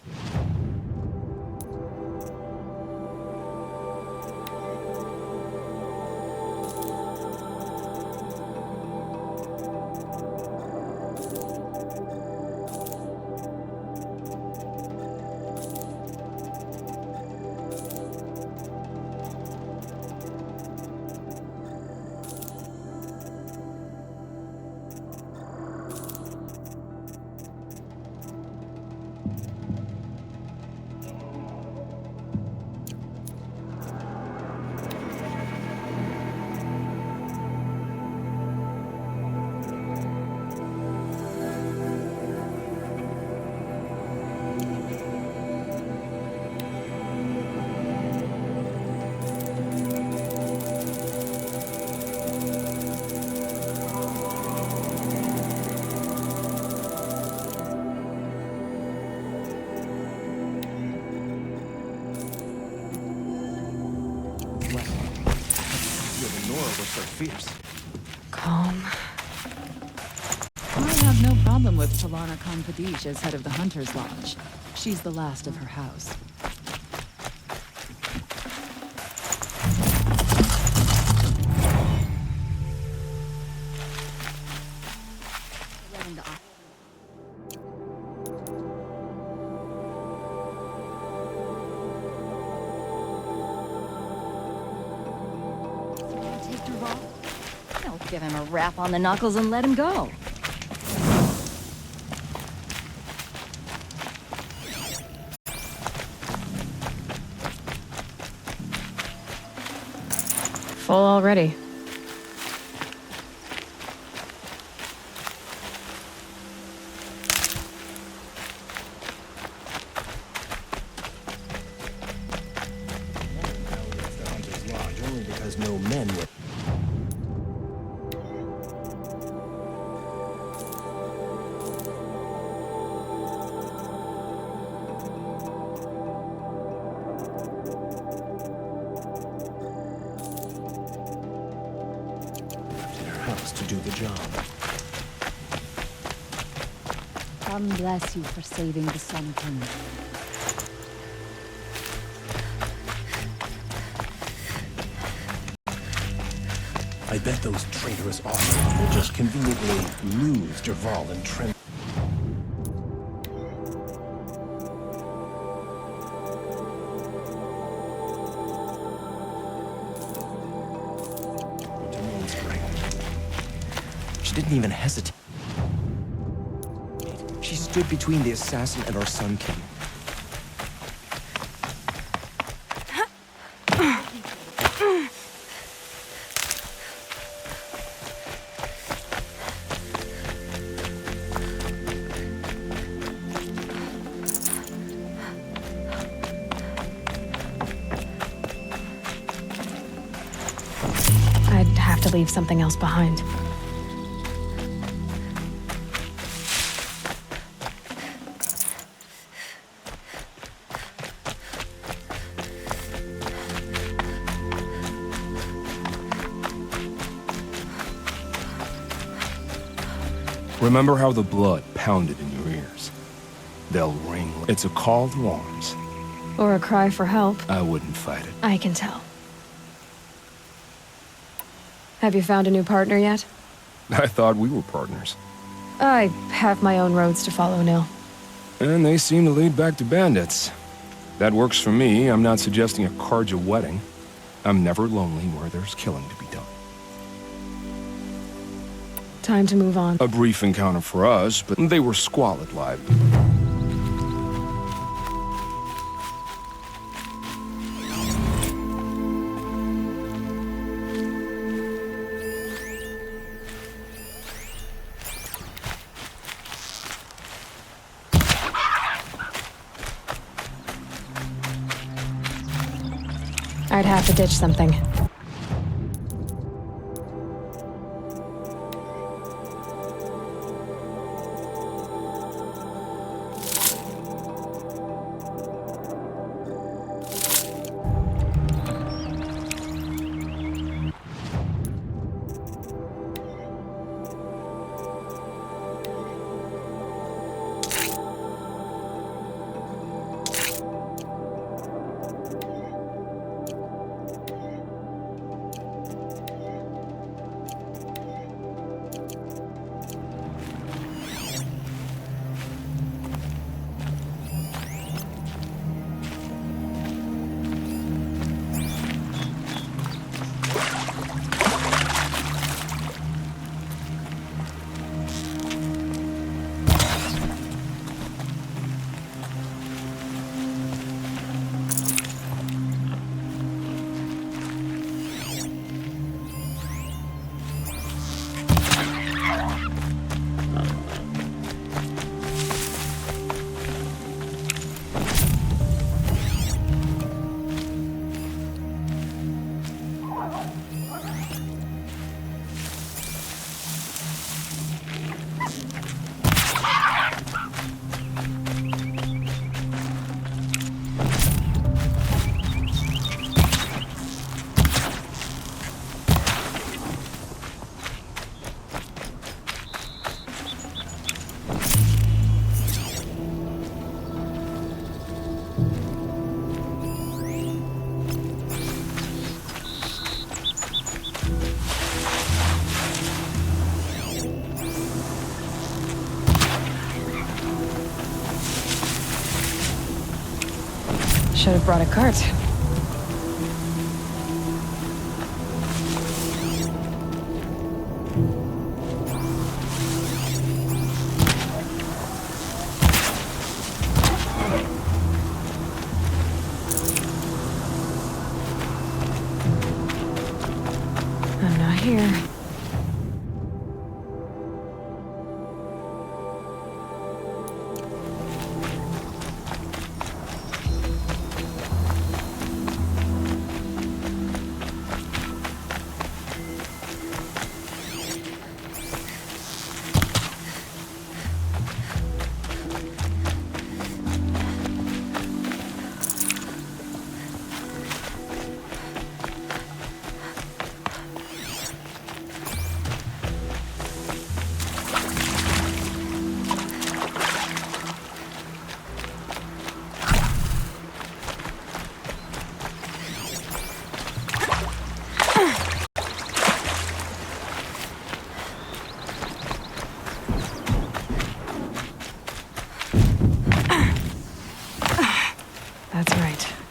Fierce. Calm. I have no problem with Talana Khan Padish as head of the Hunter's Lodge. She's the last of her house. Give him a rap on the knuckles and let him go. Full already. Only because no men were. do the job. God bless you for saving the Sun King. I bet those traitorous Austrians will just conveniently lose Dervahl and Trent. She didn't even hesitate. She stood between the assassin and our Sun King. I'd have to leave something else behind. Remember how the blood pounded in your ears? They'll ring. It's a call to arms. Or a cry for help. I wouldn't fight it. I can tell. Have you found a new partner yet? I thought we were partners. I have my own roads to follow, Nil. And they seem to lead back to bandits. That works for me. I'm not suggesting a Carja wedding. I'm never lonely where there's killing to be done. Time to move on. A brief encounter for us, but they were squalid lives. I'd have to ditch something. Should have brought a cart. I'm not here.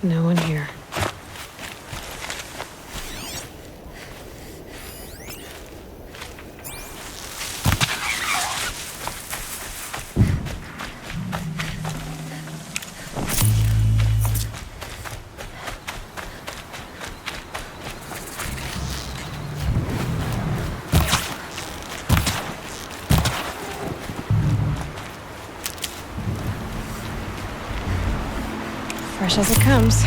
No one here. Fresh as it comes.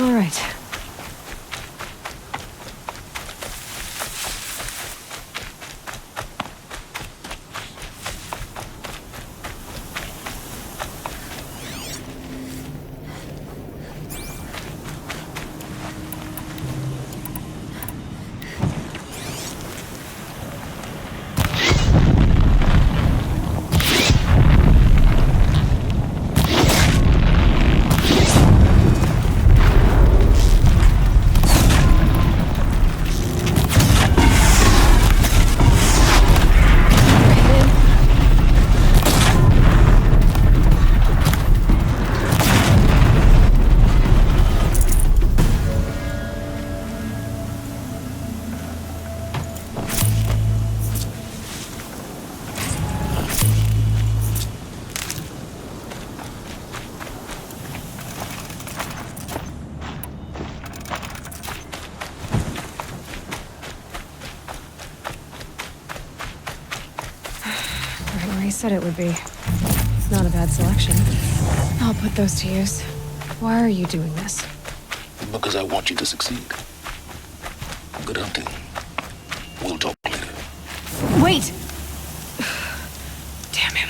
All right. Said it would be. Not a bad selection. I'll put those to use. Why are you doing this? Because I want you to succeed. Good hunting. We'll talk later. Wait! Damn him.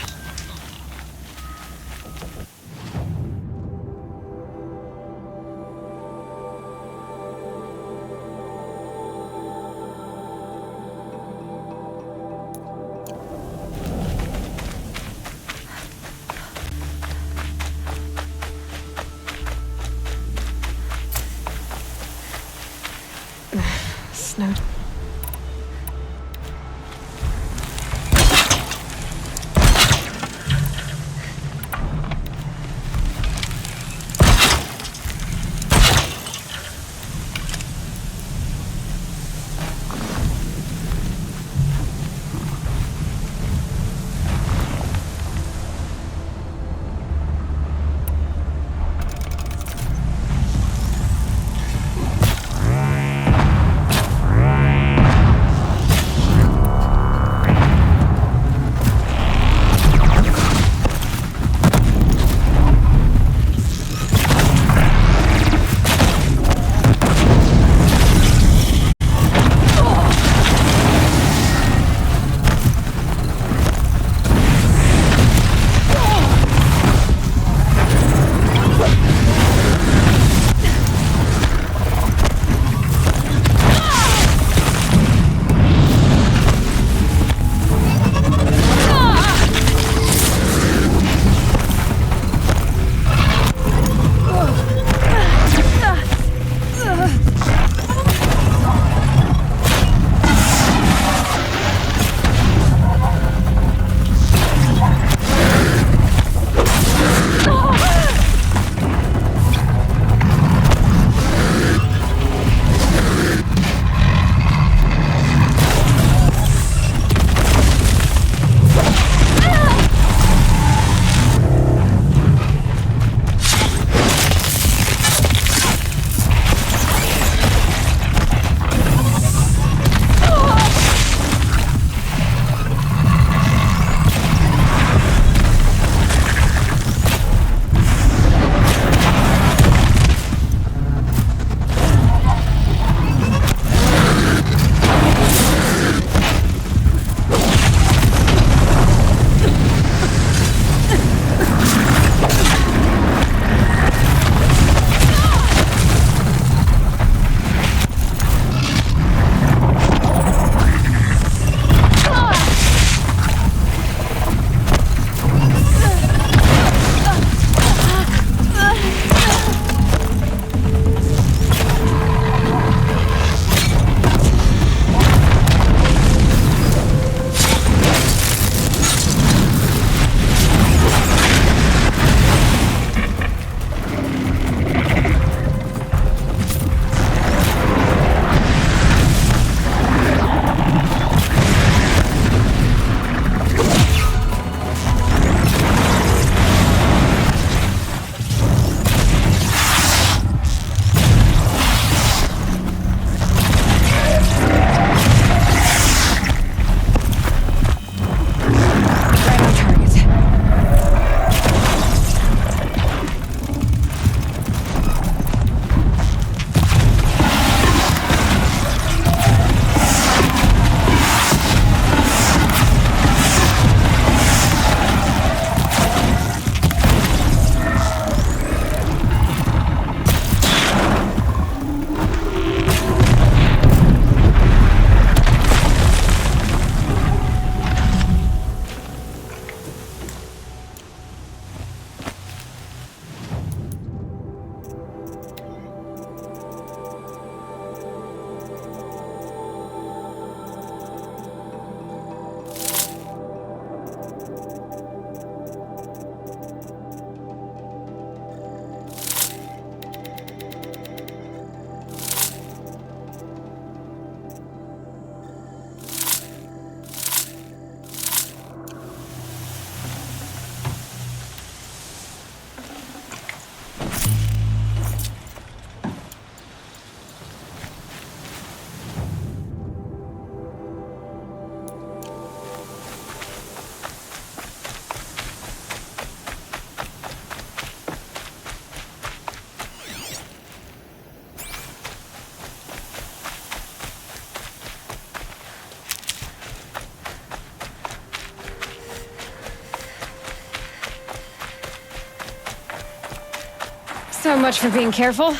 So much for being careful.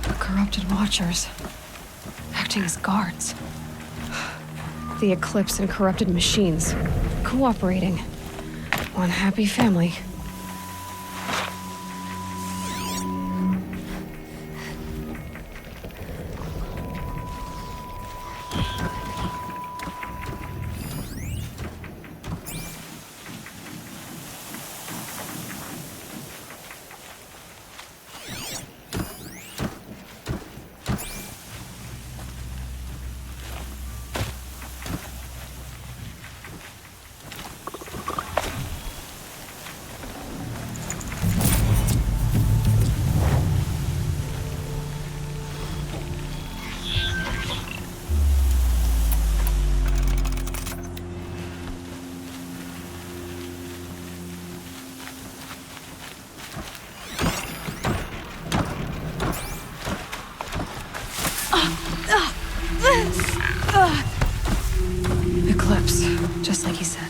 The corrupted Watchers, acting as guards. The Eclipse and corrupted machines, cooperating. One happy family. Eclipse, just like he said.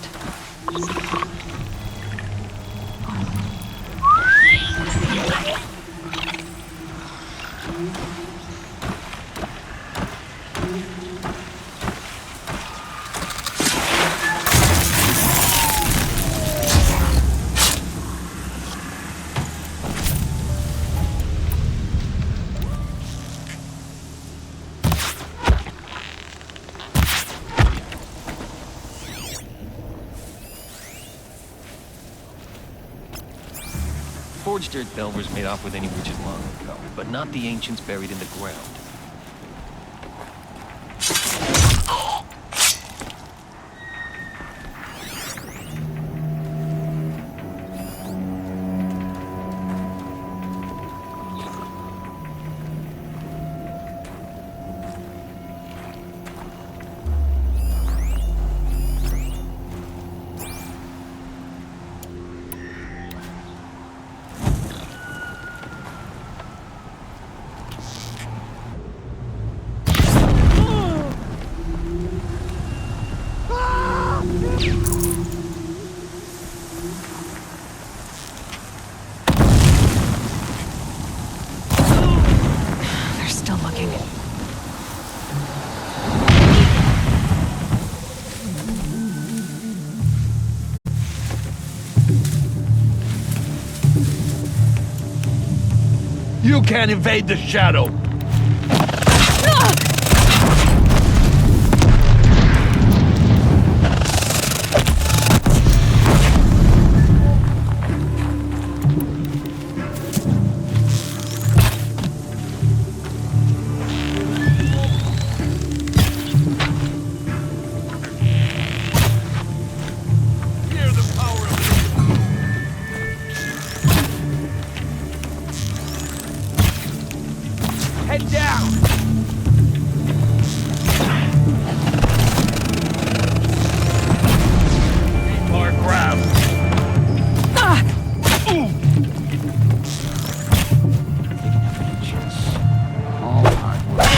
Forged Earth Delvers made off with any witches long ago, but not the ancients buried in the ground. They're still looking. You can't evade the shadow! Head down! Need more ground. All hard work.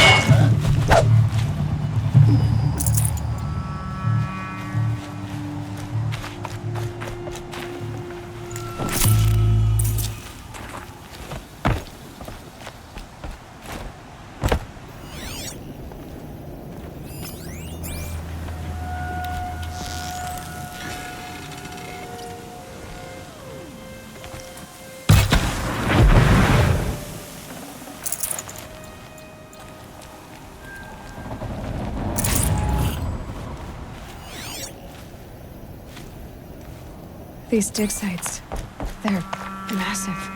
These dig sites, they're massive.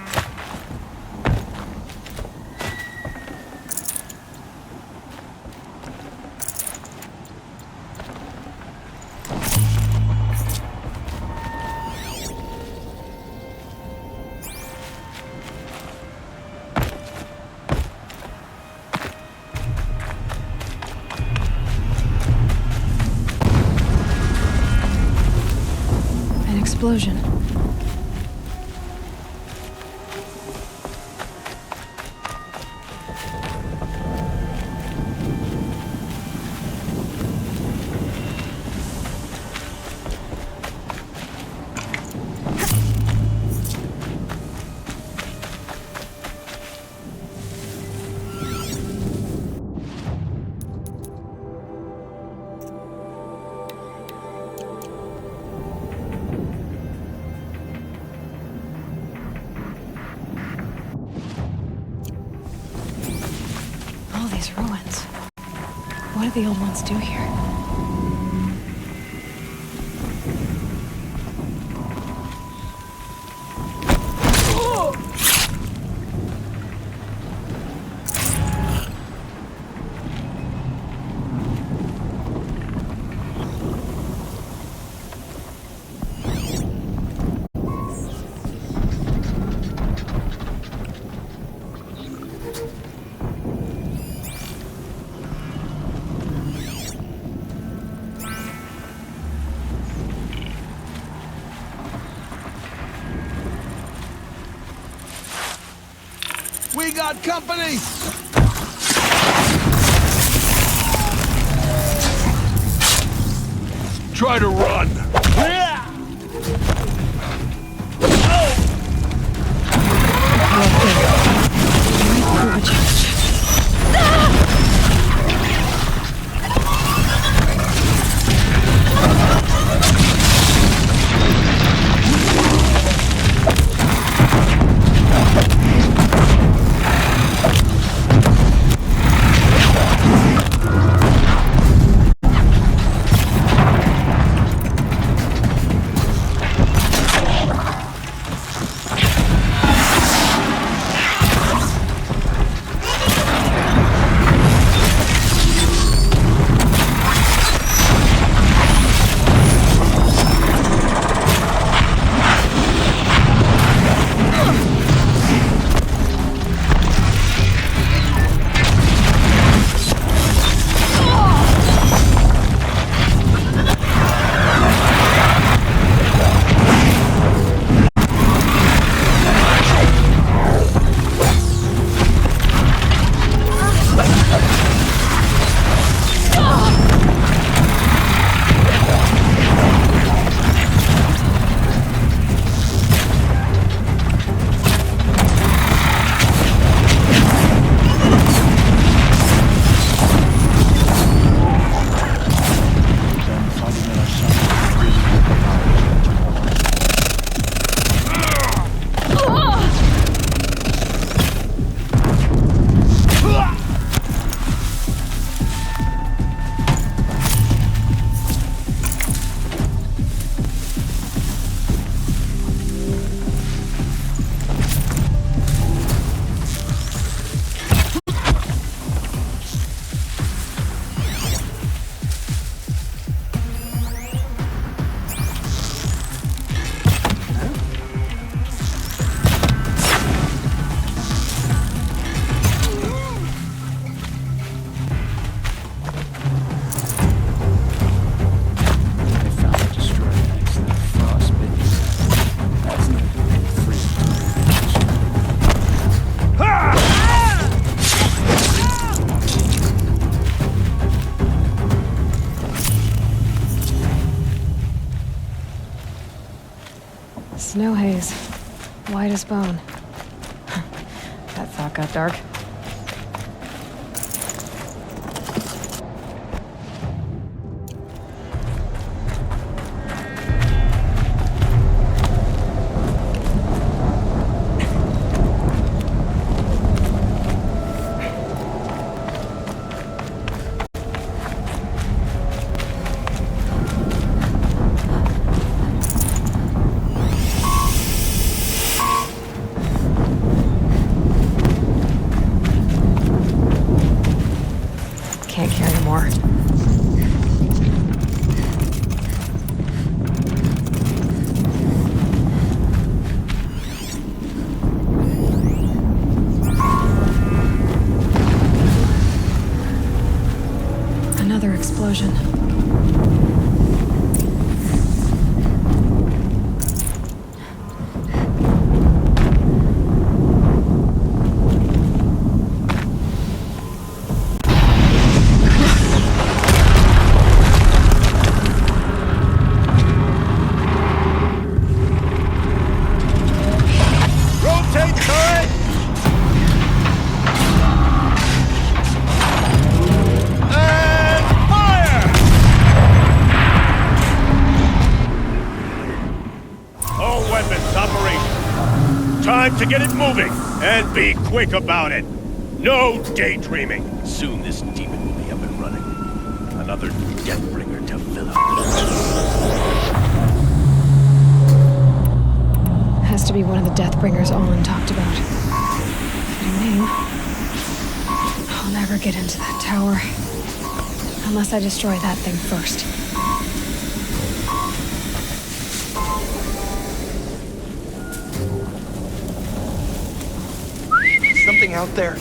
Explosion. What did the old ones do here? We got company! Try to run! Snow haze. White as bone. That thought got dark. Can't carry more. Another explosion. Time to get it moving, and be quick about it. No daydreaming. Soon this demon will be up and running. another Deathbringer to fill up. Has to be one of the Deathbringers Olin talked about. Fitting name. I'll never get into that tower. Unless I destroy that thing first. Something out there.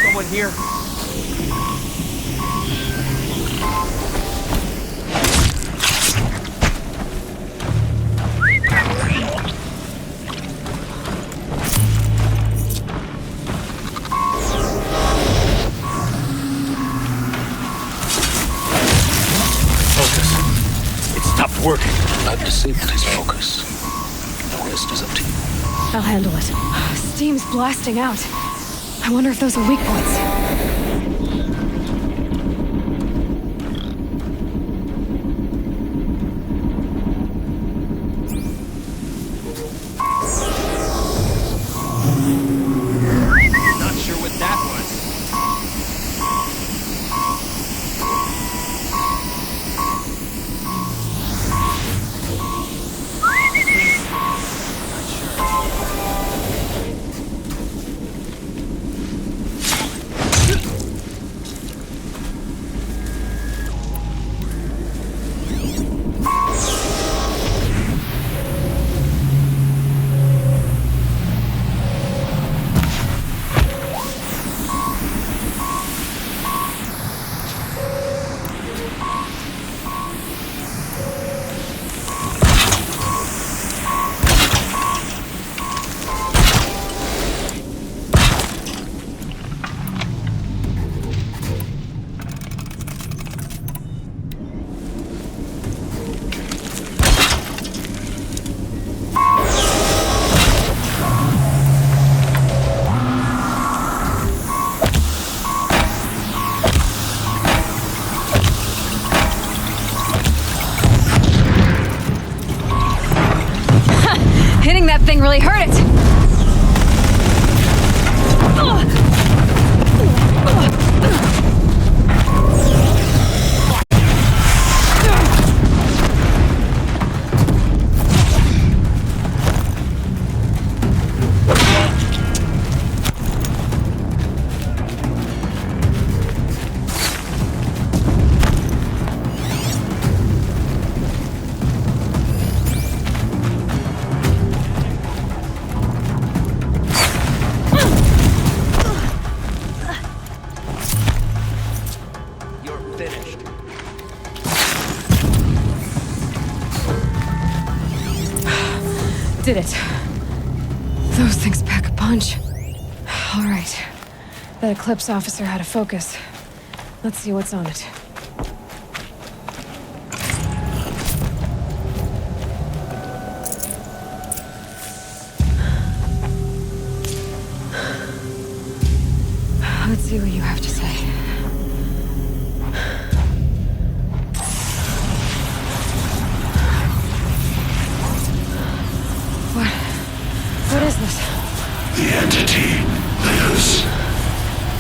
Someone here. Working. I've disabled his focus. The rest is up to you. I'll handle it. Steam's blasting out. I wonder if those are weak points. Not sure what that was. Hitting that thing really hurt it! Did it. Those things pack a punch. All right. That Eclipse officer had a focus. Let's see what's on it. Let's see what you have to say. What is this? The entity lives.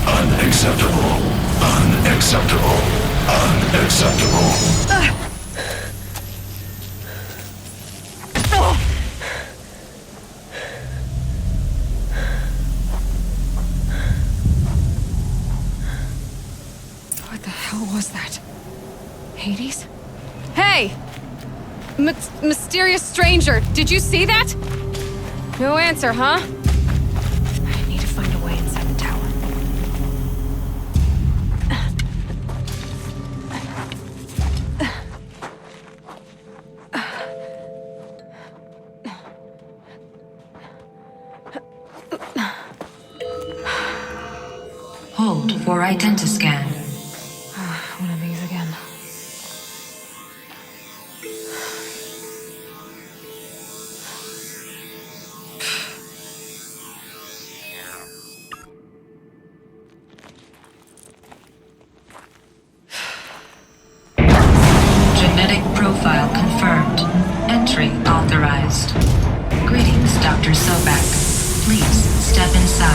Unacceptable. Unacceptable. Unacceptable. What the hell was that? Hades? Hey! Mysterious stranger, did you see that? No answer, huh? I need to find a way inside the tower. Hold for identiscan. One of these again.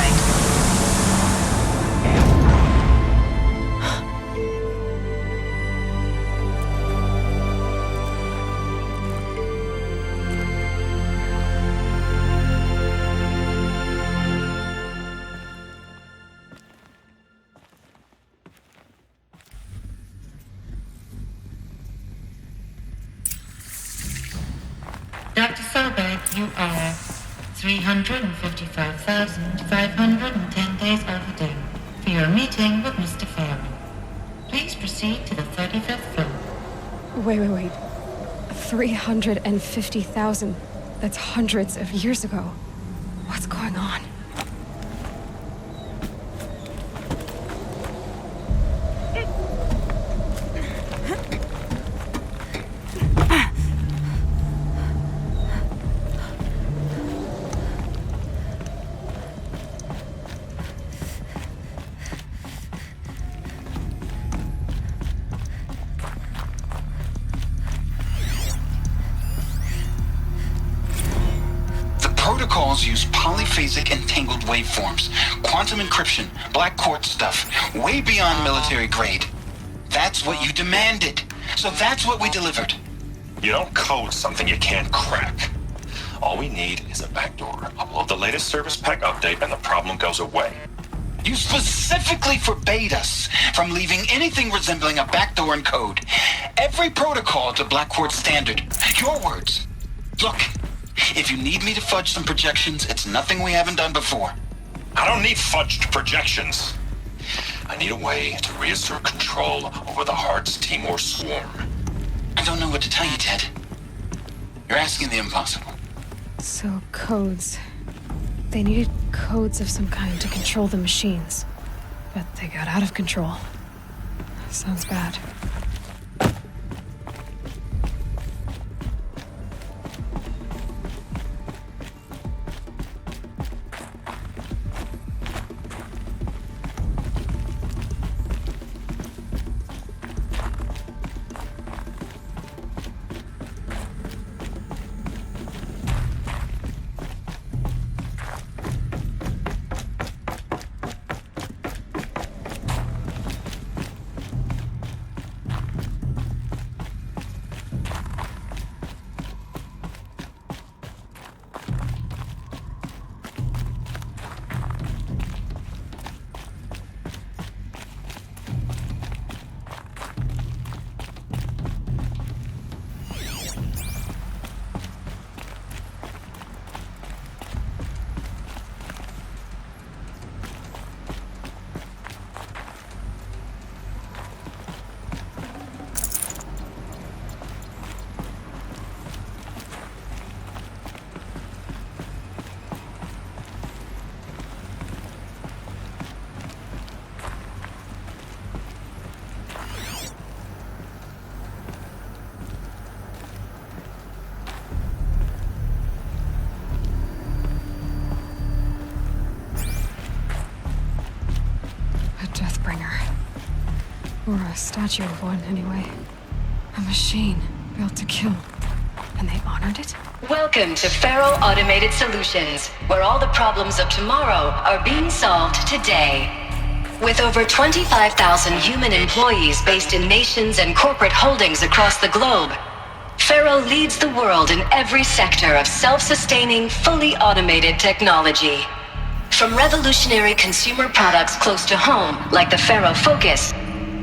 identified. Dr. Solberg, you are 355,510 days overdue for your meeting with Mr. Farrell. Please proceed to the 35th floor. Wait. 350,000. That's hundreds of years ago. What's going on? Protocols use polyphasic entangled waveforms, quantum encryption, black quartz stuff, way beyond military grade. That's what you demanded. So that's what we delivered. You don't code something you can't crack. All we need is a backdoor. Upload the latest service pack update and the problem goes away. You specifically forbade us from leaving anything resembling a backdoor in code. Every protocol to black quartz standard. Your words. Look. If you need me to fudge some projections, it's nothing we haven't done before. I don't need fudged projections. I need a way to reassert control over the Heart's Timor swarm. I don't know what to tell you, Ted. You're asking the impossible. So, codes. They needed codes of some kind to control the machines. But they got out of control. Sounds bad. Or a statue of one, anyway. A machine built to kill. And they honored it? Welcome to Faro Automated Solutions, where all the problems of tomorrow are being solved today. With over 25,000 human employees based in nations and corporate holdings across the globe, Faro leads the world in every sector of self-sustaining, fully automated technology. From revolutionary consumer products close to home, like the Faro Focus,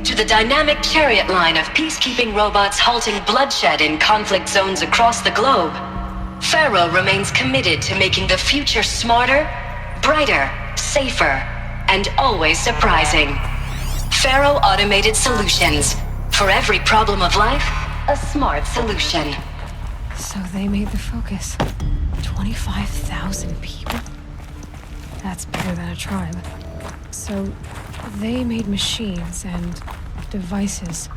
to the dynamic Chariot line of peacekeeping robots halting bloodshed in conflict zones across the globe, Faro remains committed to making the future smarter, brighter, safer, and always surprising. Faro Automated Solutions. For every problem of life, a smart solution. So they made the Focus. 25,000 people? That's bigger than a tribe. So they made machines and devices.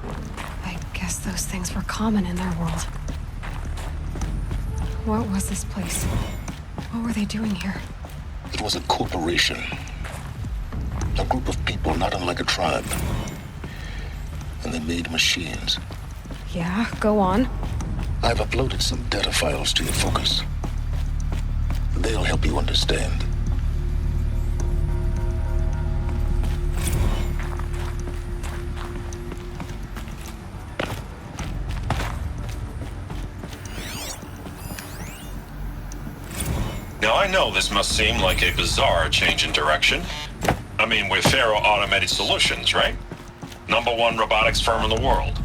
I guess those things were common in their world. What was this place? What were they doing here? It was a corporation. A group of people not unlike a tribe. And they made machines. Yeah, go on. I've uploaded some data files to your Focus. They'll help you understand. know this must seem like a bizarre change in direction. I mean, we're Faro Automated Solutions, right? #1 robotics firm in the world.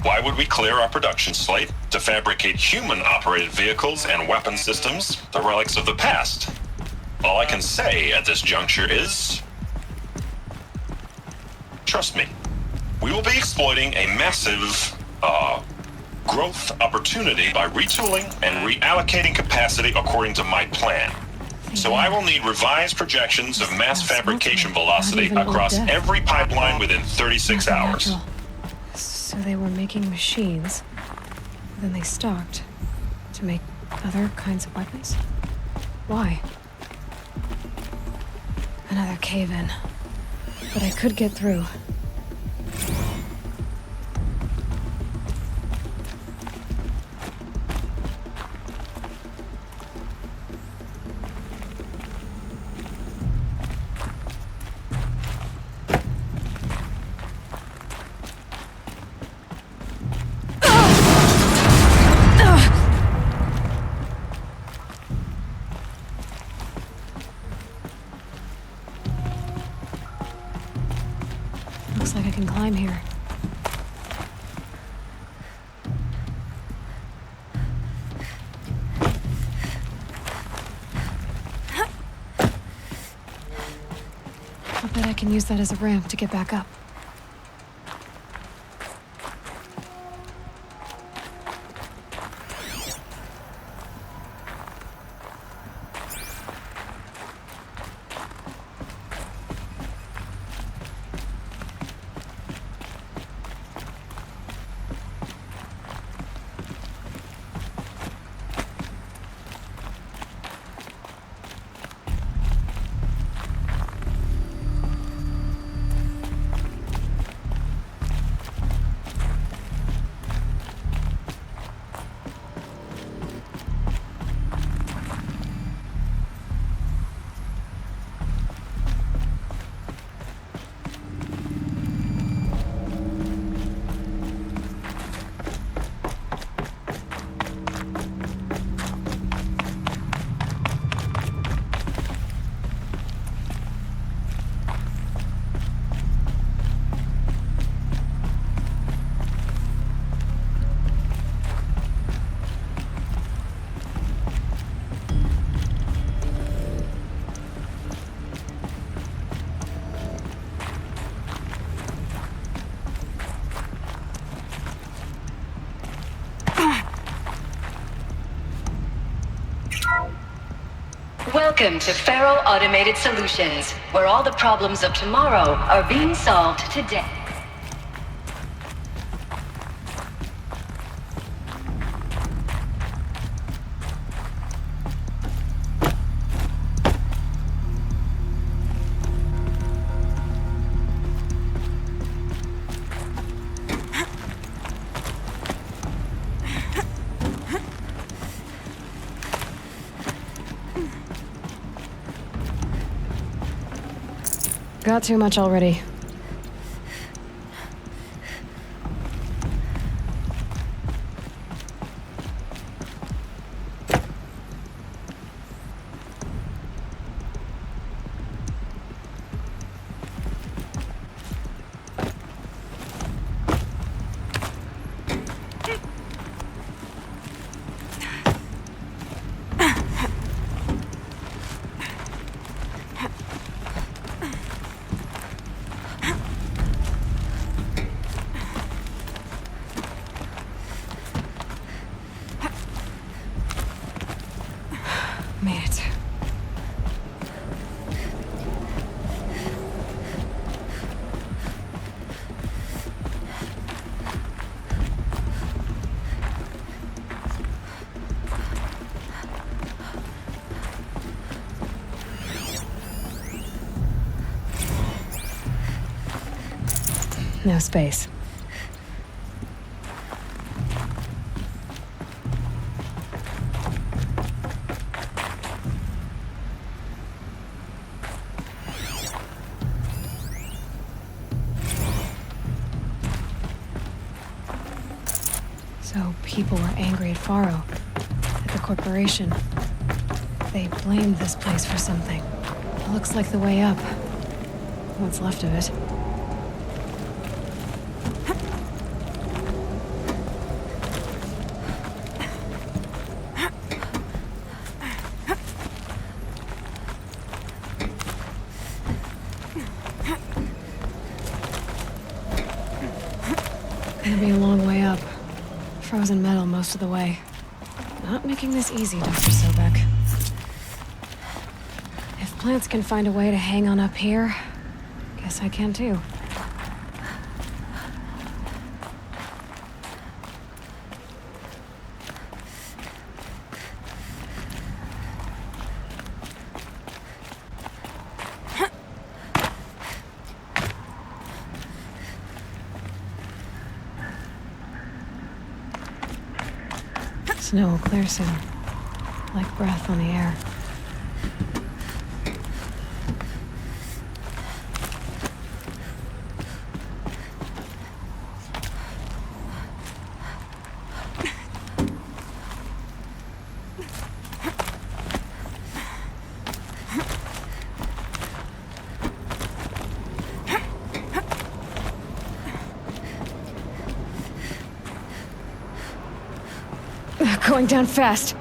Why would we clear our production slate to fabricate human-operated vehicles and weapon systems, the relics of the past? All I can say at this juncture is... trust me, we will be exploiting a massive, growth opportunity by retooling and reallocating capacity according to my plan. So I will need revised projections of mass fabrication velocity across every pipeline within 36 hours. So they were making machines, then they stopped to make other kinds of weapons? Why? Another cave-in. But I could get through. Looks like I can climb here. I'll bet I can use that as a ramp to get back up. Welcome to Faro Automated Solutions, where all the problems of tomorrow are being solved today. Got too much already. Made it. No space. So people were angry at Faro, at the corporation. They blamed this place for something. It looks like the way up. What's left of it. Gonna be a long way up. Frozen metal most of the way. Not making this easy, Dr. Sobek. If plants can find a way to hang on up here, guess I can too. Snow will clear soon, like breath on the air. Going down fast.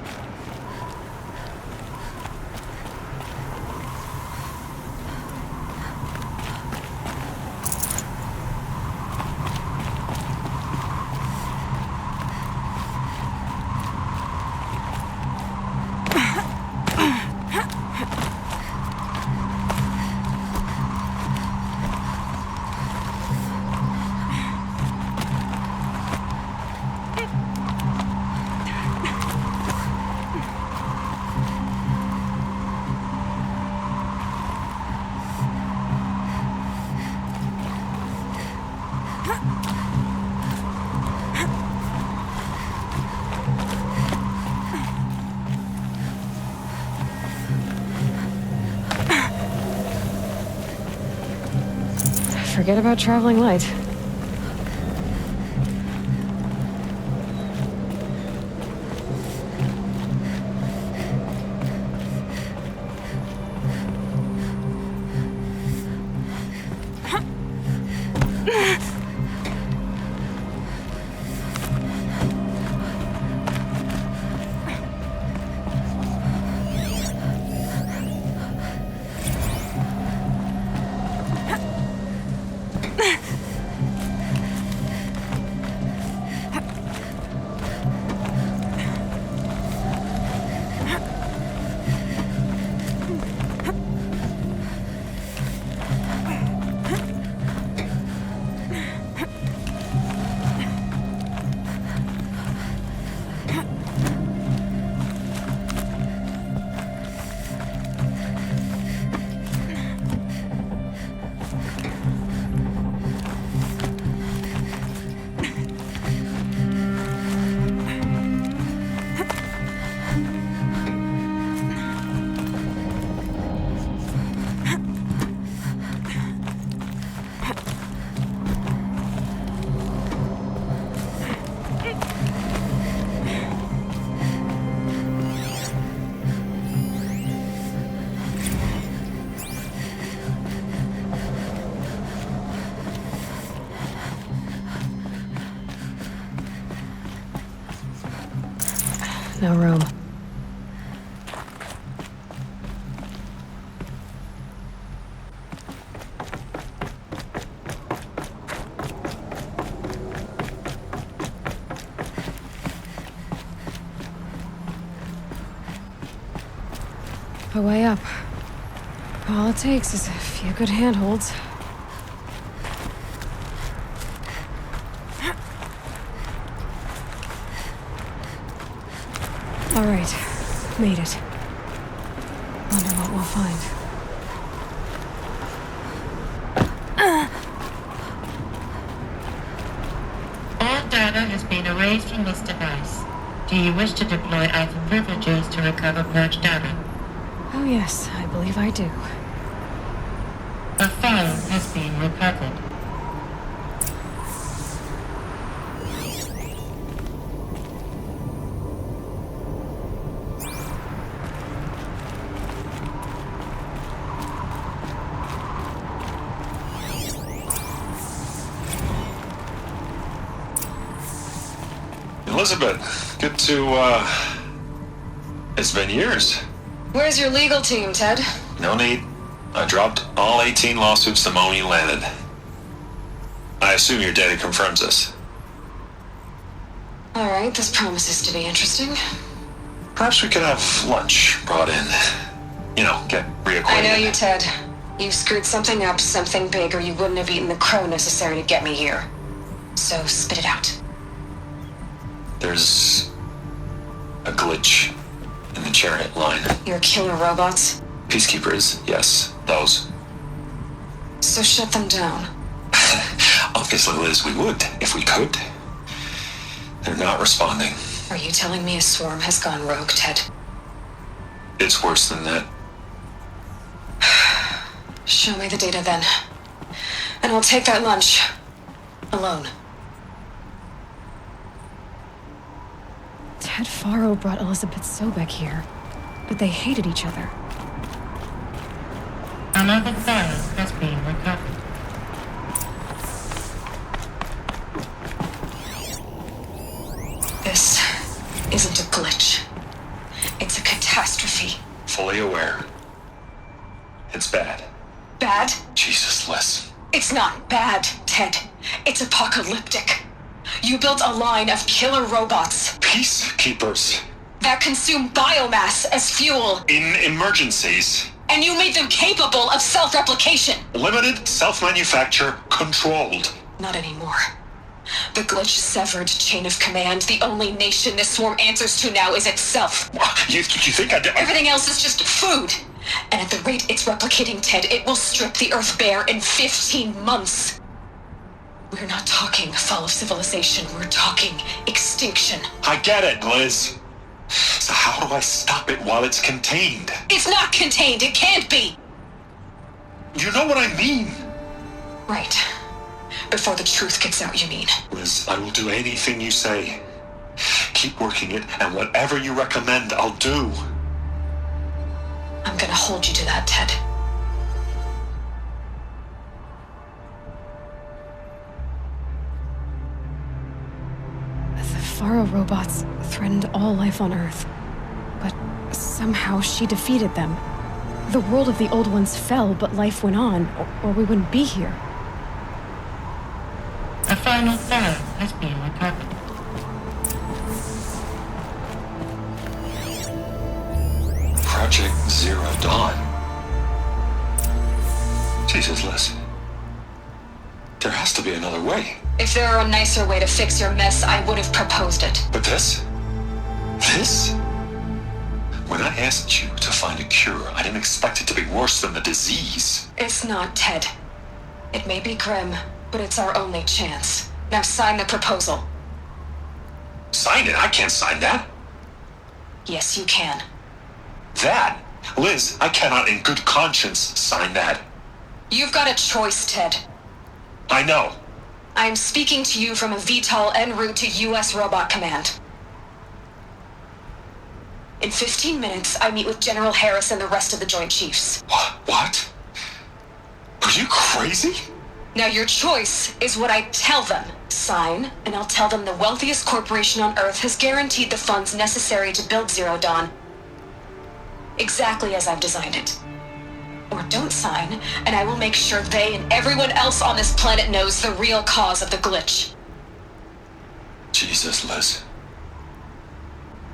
Forget about traveling light. No room. A way up. All it takes is a few good handholds. All right, made it. Wonder what we'll find. All data has been erased from this device. Do you wish to deploy either privileges to recover purged data? Oh yes, I believe I do. A file has been recovered. Elizabeth, good to, it's been years. Where's your legal team, Ted? No need. I dropped all 18 lawsuits the moment you landed. I assume your data confirms this. Alright, this promises to be interesting. Perhaps we could have lunch brought in. You know, get reacquainted. I know you, Ted. You screwed something up, something big, or you wouldn't have eaten the crow necessary to get me here. So spit it out. There's a glitch in the chariot line. Your killer robots? Peacekeepers, yes, those. So shut them down. Obviously, Liz, we would, if we could. They're not responding. Are you telling me a swarm has gone rogue, Ted? It's worse than that. Show me the data then. And I'll take that lunch. Alone. Ted Faro brought Elizabeth Sobek here, but they hated each other. Another file has been recovered. This isn't a glitch. It's a catastrophe. Fully aware. It's bad. Bad? Jesus, Liz. It's not bad, Ted. It's apocalyptic. You built a line of killer robots. Peacekeepers. That consume biomass as fuel. In emergencies. And you made them capable of self-replication. Limited, self-manufacture, controlled. Not anymore. The glitch severed chain of command. The only nation this swarm answers to now is itself. You think I did? Everything else is just food. And at the rate it's replicating, Ted, it will strip the Earth bare in 15 months. We're not talking fall of civilization. We're talking extinction. I get it, Liz. So how do I stop it while it's contained? It's not contained. It can't be. You know what I mean? Right. Before the truth gets out, you mean? Liz, I will do anything you say. Keep working it, and whatever you recommend, I'll do. I'm gonna hold you to that, Ted. The Faro robots threatened all life on Earth, but somehow she defeated them. The world of the old ones fell, but life went on, or we wouldn't be here. A final file has been recovered. Project Zero Dawn. Jesus, Liz. There has to be another way. If there were a nicer way to fix your mess, I would have proposed it. But this? This? When I asked you to find a cure, I didn't expect it to be worse than the disease. It's not, Ted. It may be grim, but it's our only chance. Now sign the proposal. Sign it? I can't sign that. Yes, you can. That? Liz, I cannot in good conscience sign that. You've got a choice, Ted. I know. I'm speaking to you from a VTOL en route to U.S. Robot Command. In 15 minutes, I meet with General Harris and the rest of the Joint Chiefs. What? Are you crazy? Now your choice is what I tell them. Sign, and I'll tell them the wealthiest corporation on Earth has guaranteed the funds necessary to build Zero Dawn. Exactly as I've designed it. Or don't sign, and I will make sure they and everyone else on this planet knows the real cause of the glitch. Jesus, Liz.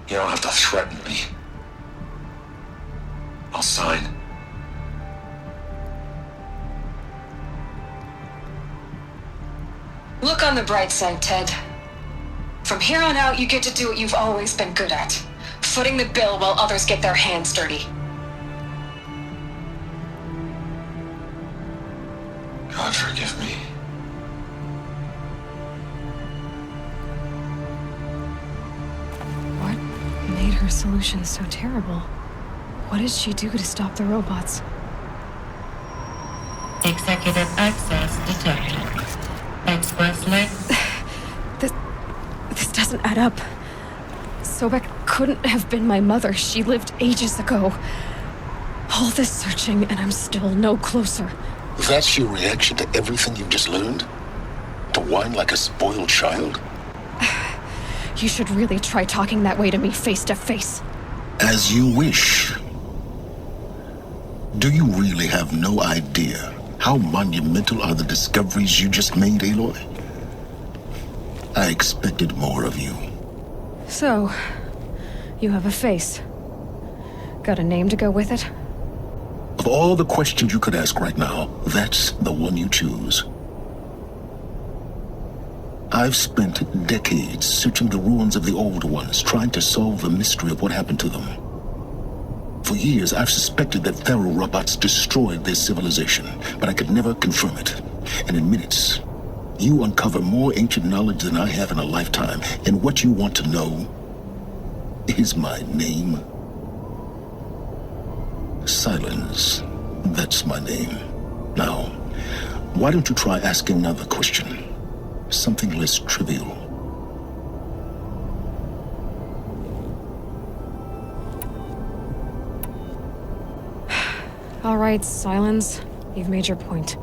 You don't have to threaten me. I'll sign. Look on the bright side, Ted. From here on out, you get to do what you've always been good at. Footing the bill while others get their hands dirty. God forgive me. What made her solution so terrible? What did she do to stop the robots? Executive access detected. Express link. This doesn't add up. Sobek couldn't have been my mother. She lived ages ago. All this searching, and I'm still no closer. That's your reaction to everything you've just learned? To whine like a spoiled child? You should really try talking that way to me face to face. As you wish. Do you really have no idea how monumental are the discoveries you just made, Aloy? I expected more of you. So, you have a face. Got a name to go with it? Of all the questions you could ask right now, that's the one you choose. I've spent decades searching the ruins of the old ones, trying to solve the mystery of what happened to them. For years, I've suspected that Faro robots destroyed their civilization, but I could never confirm it. And in minutes, you uncover more ancient knowledge than I have in a lifetime, and what you want to know is my name. Silence. That's my name. Now, why don't you try asking another question? Something less trivial. All right, Silence. You've made your point.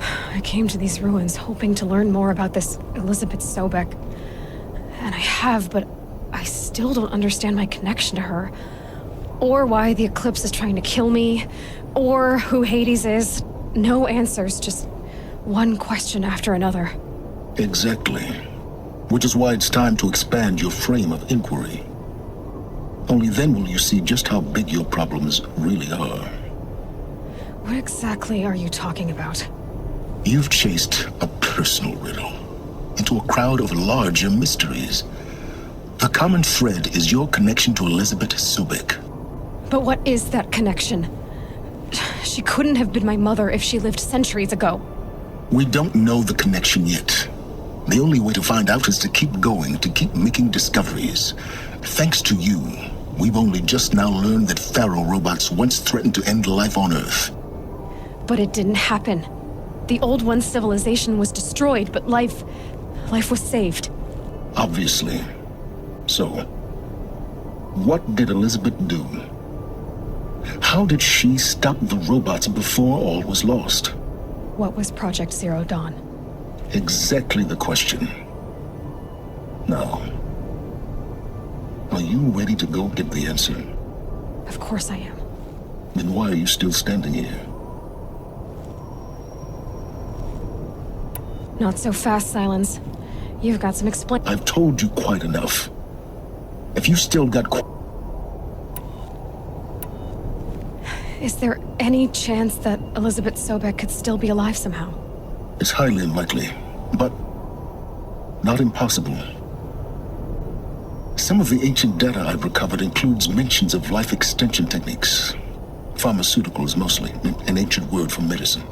I came to these ruins hoping to learn more about this Elizabeth Sobek. And I have, but I still don't understand my connection to her. Or why the Eclipse is trying to kill me. Or who Hades is. No answers, just one question after another. Exactly. Which is why it's time to expand your frame of inquiry. Only then will you see just how big your problems really are. What exactly are you talking about? You've chased a personal riddle into a crowd of larger mysteries. The common thread is your connection to Elizabeth Sobek. But what is that connection? She couldn't have been my mother if she lived centuries ago. We don't know the connection yet. The only way to find out is to keep going, to keep making discoveries. Thanks to you, we've only just now learned that Faro robots once threatened to end life on Earth. But it didn't happen. The Old One's civilization was destroyed, but life was saved. Obviously. So, what did Elizabeth do? How did she stop the robots before all was lost? What was Project Zero Dawn? Exactly the question. Now, are you ready to go get the answer? Of course I am. Then why are you still standing here? Not so fast, Silence. You've got some I've told you quite enough. If you still got Is there any chance that Elizabeth Sobek could still be alive somehow? It's highly unlikely, but not impossible. Some of the ancient data I've recovered includes mentions of life extension techniques. Pharmaceuticals mostly, an ancient word for medicine.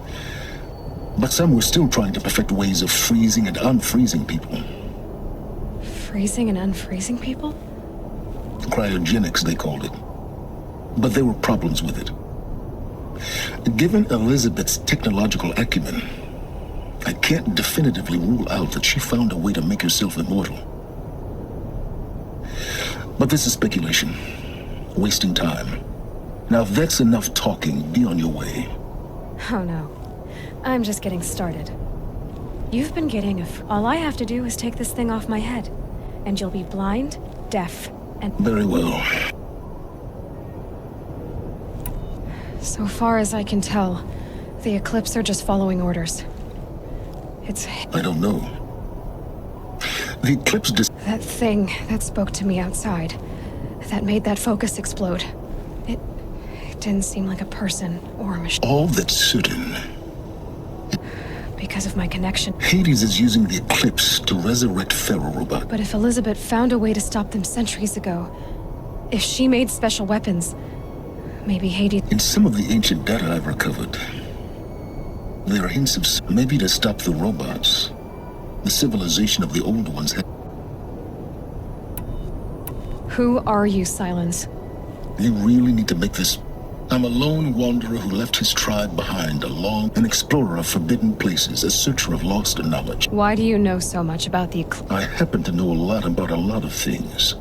But some were still trying to perfect ways of freezing and unfreezing people. Freezing and unfreezing people? Cryogenics, they called it. But there were problems with it. Given Elizabeth's technological acumen, I can't definitively rule out that she found a way to make herself immortal. But this is speculation. Wasting time. Now, if that's enough talking, be on your way. Oh no. I'm just getting started. You've been getting all I have to do is take this thing off my head, and you'll be blind, deaf, and... Very well. So far as I can tell, the Eclipse are just following orders. I don't know. The Eclipse That thing that spoke to me outside, that made that focus explode. It didn't seem like a person or a machine. All that's certain. Because of my connection. Hades is using the Eclipse to resurrect Faro robot. But if Elizabeth found a way to stop them centuries ago, if she made special weapons, maybe Hades... In some of the ancient data I've recovered, there are hints of maybe to stop the robots. The civilization of the old ones had... Who are you, Silence? You really need to make this... I'm a lone wanderer who left his tribe behind, an explorer of forbidden places, a searcher of lost knowledge. Why do you know so much about the Eclipse? I happen to know a lot about a lot of things.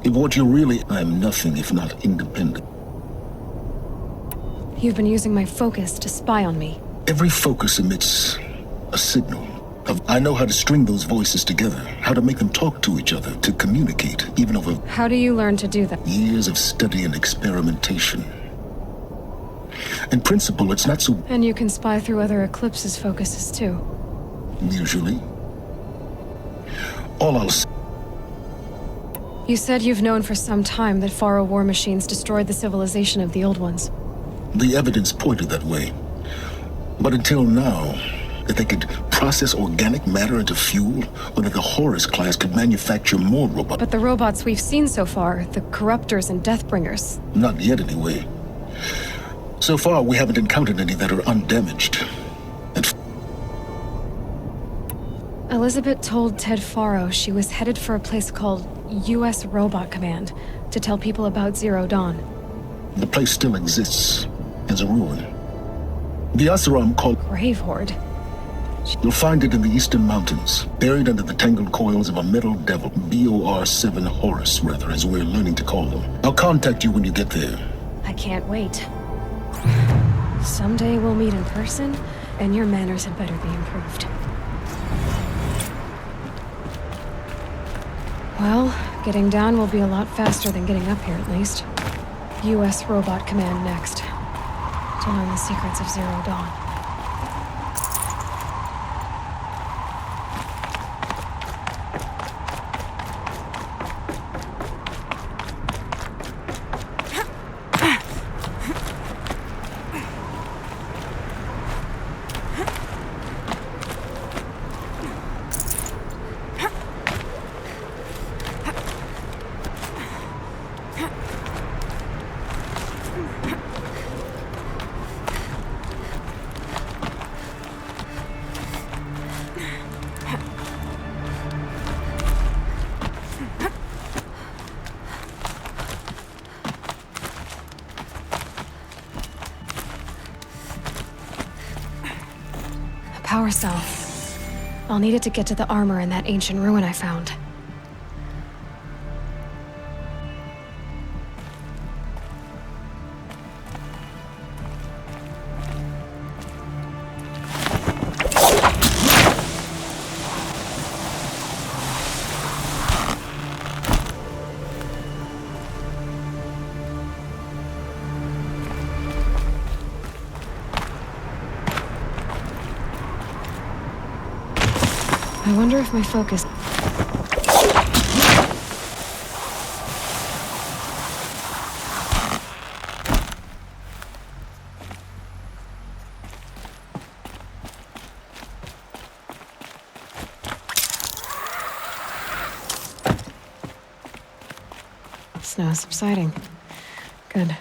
If what you're really... I'm nothing if not independent. You've been using my focus to spy on me. Every focus emits a signal, I know how to string those voices together, how to make them talk to each other, to communicate, even over How do you learn to do that? years of study and experimentation. In principle, it's not so And you can spy through other Eclipse's focuses too. usually. All I'll say, You said you've known for some time that Faro war machines destroyed the civilization of the Old Ones. the evidence pointed that way. But until now, that they could process organic matter into fuel, or that the Horus class could manufacture more robots. But the robots we've seen so far, the Corruptors and Deathbringers, Not yet, anyway. So far, we haven't encountered any that are undamaged. And Elizabeth told Ted Faro she was headed for a place called U.S. Robot Command to tell people about Zero Dawn. the place still exists as a ruin. The Asaram called Grave Horde. You'll find it in the Eastern Mountains, buried under the tangled coils of a metal devil, BOR-7 Horus, rather, as we're learning to call them. I'll contact you when you get there. I can't wait. Someday we'll meet in person, and your manners had better be improved. Well, getting down will be a lot faster than getting up here, at least. U.S. Robot Command next. To learn the secrets of Zero Dawn. Power cell. I'll need it to get to the armor in that ancient ruin I found. I wonder if my focus... It's now subsiding. Good.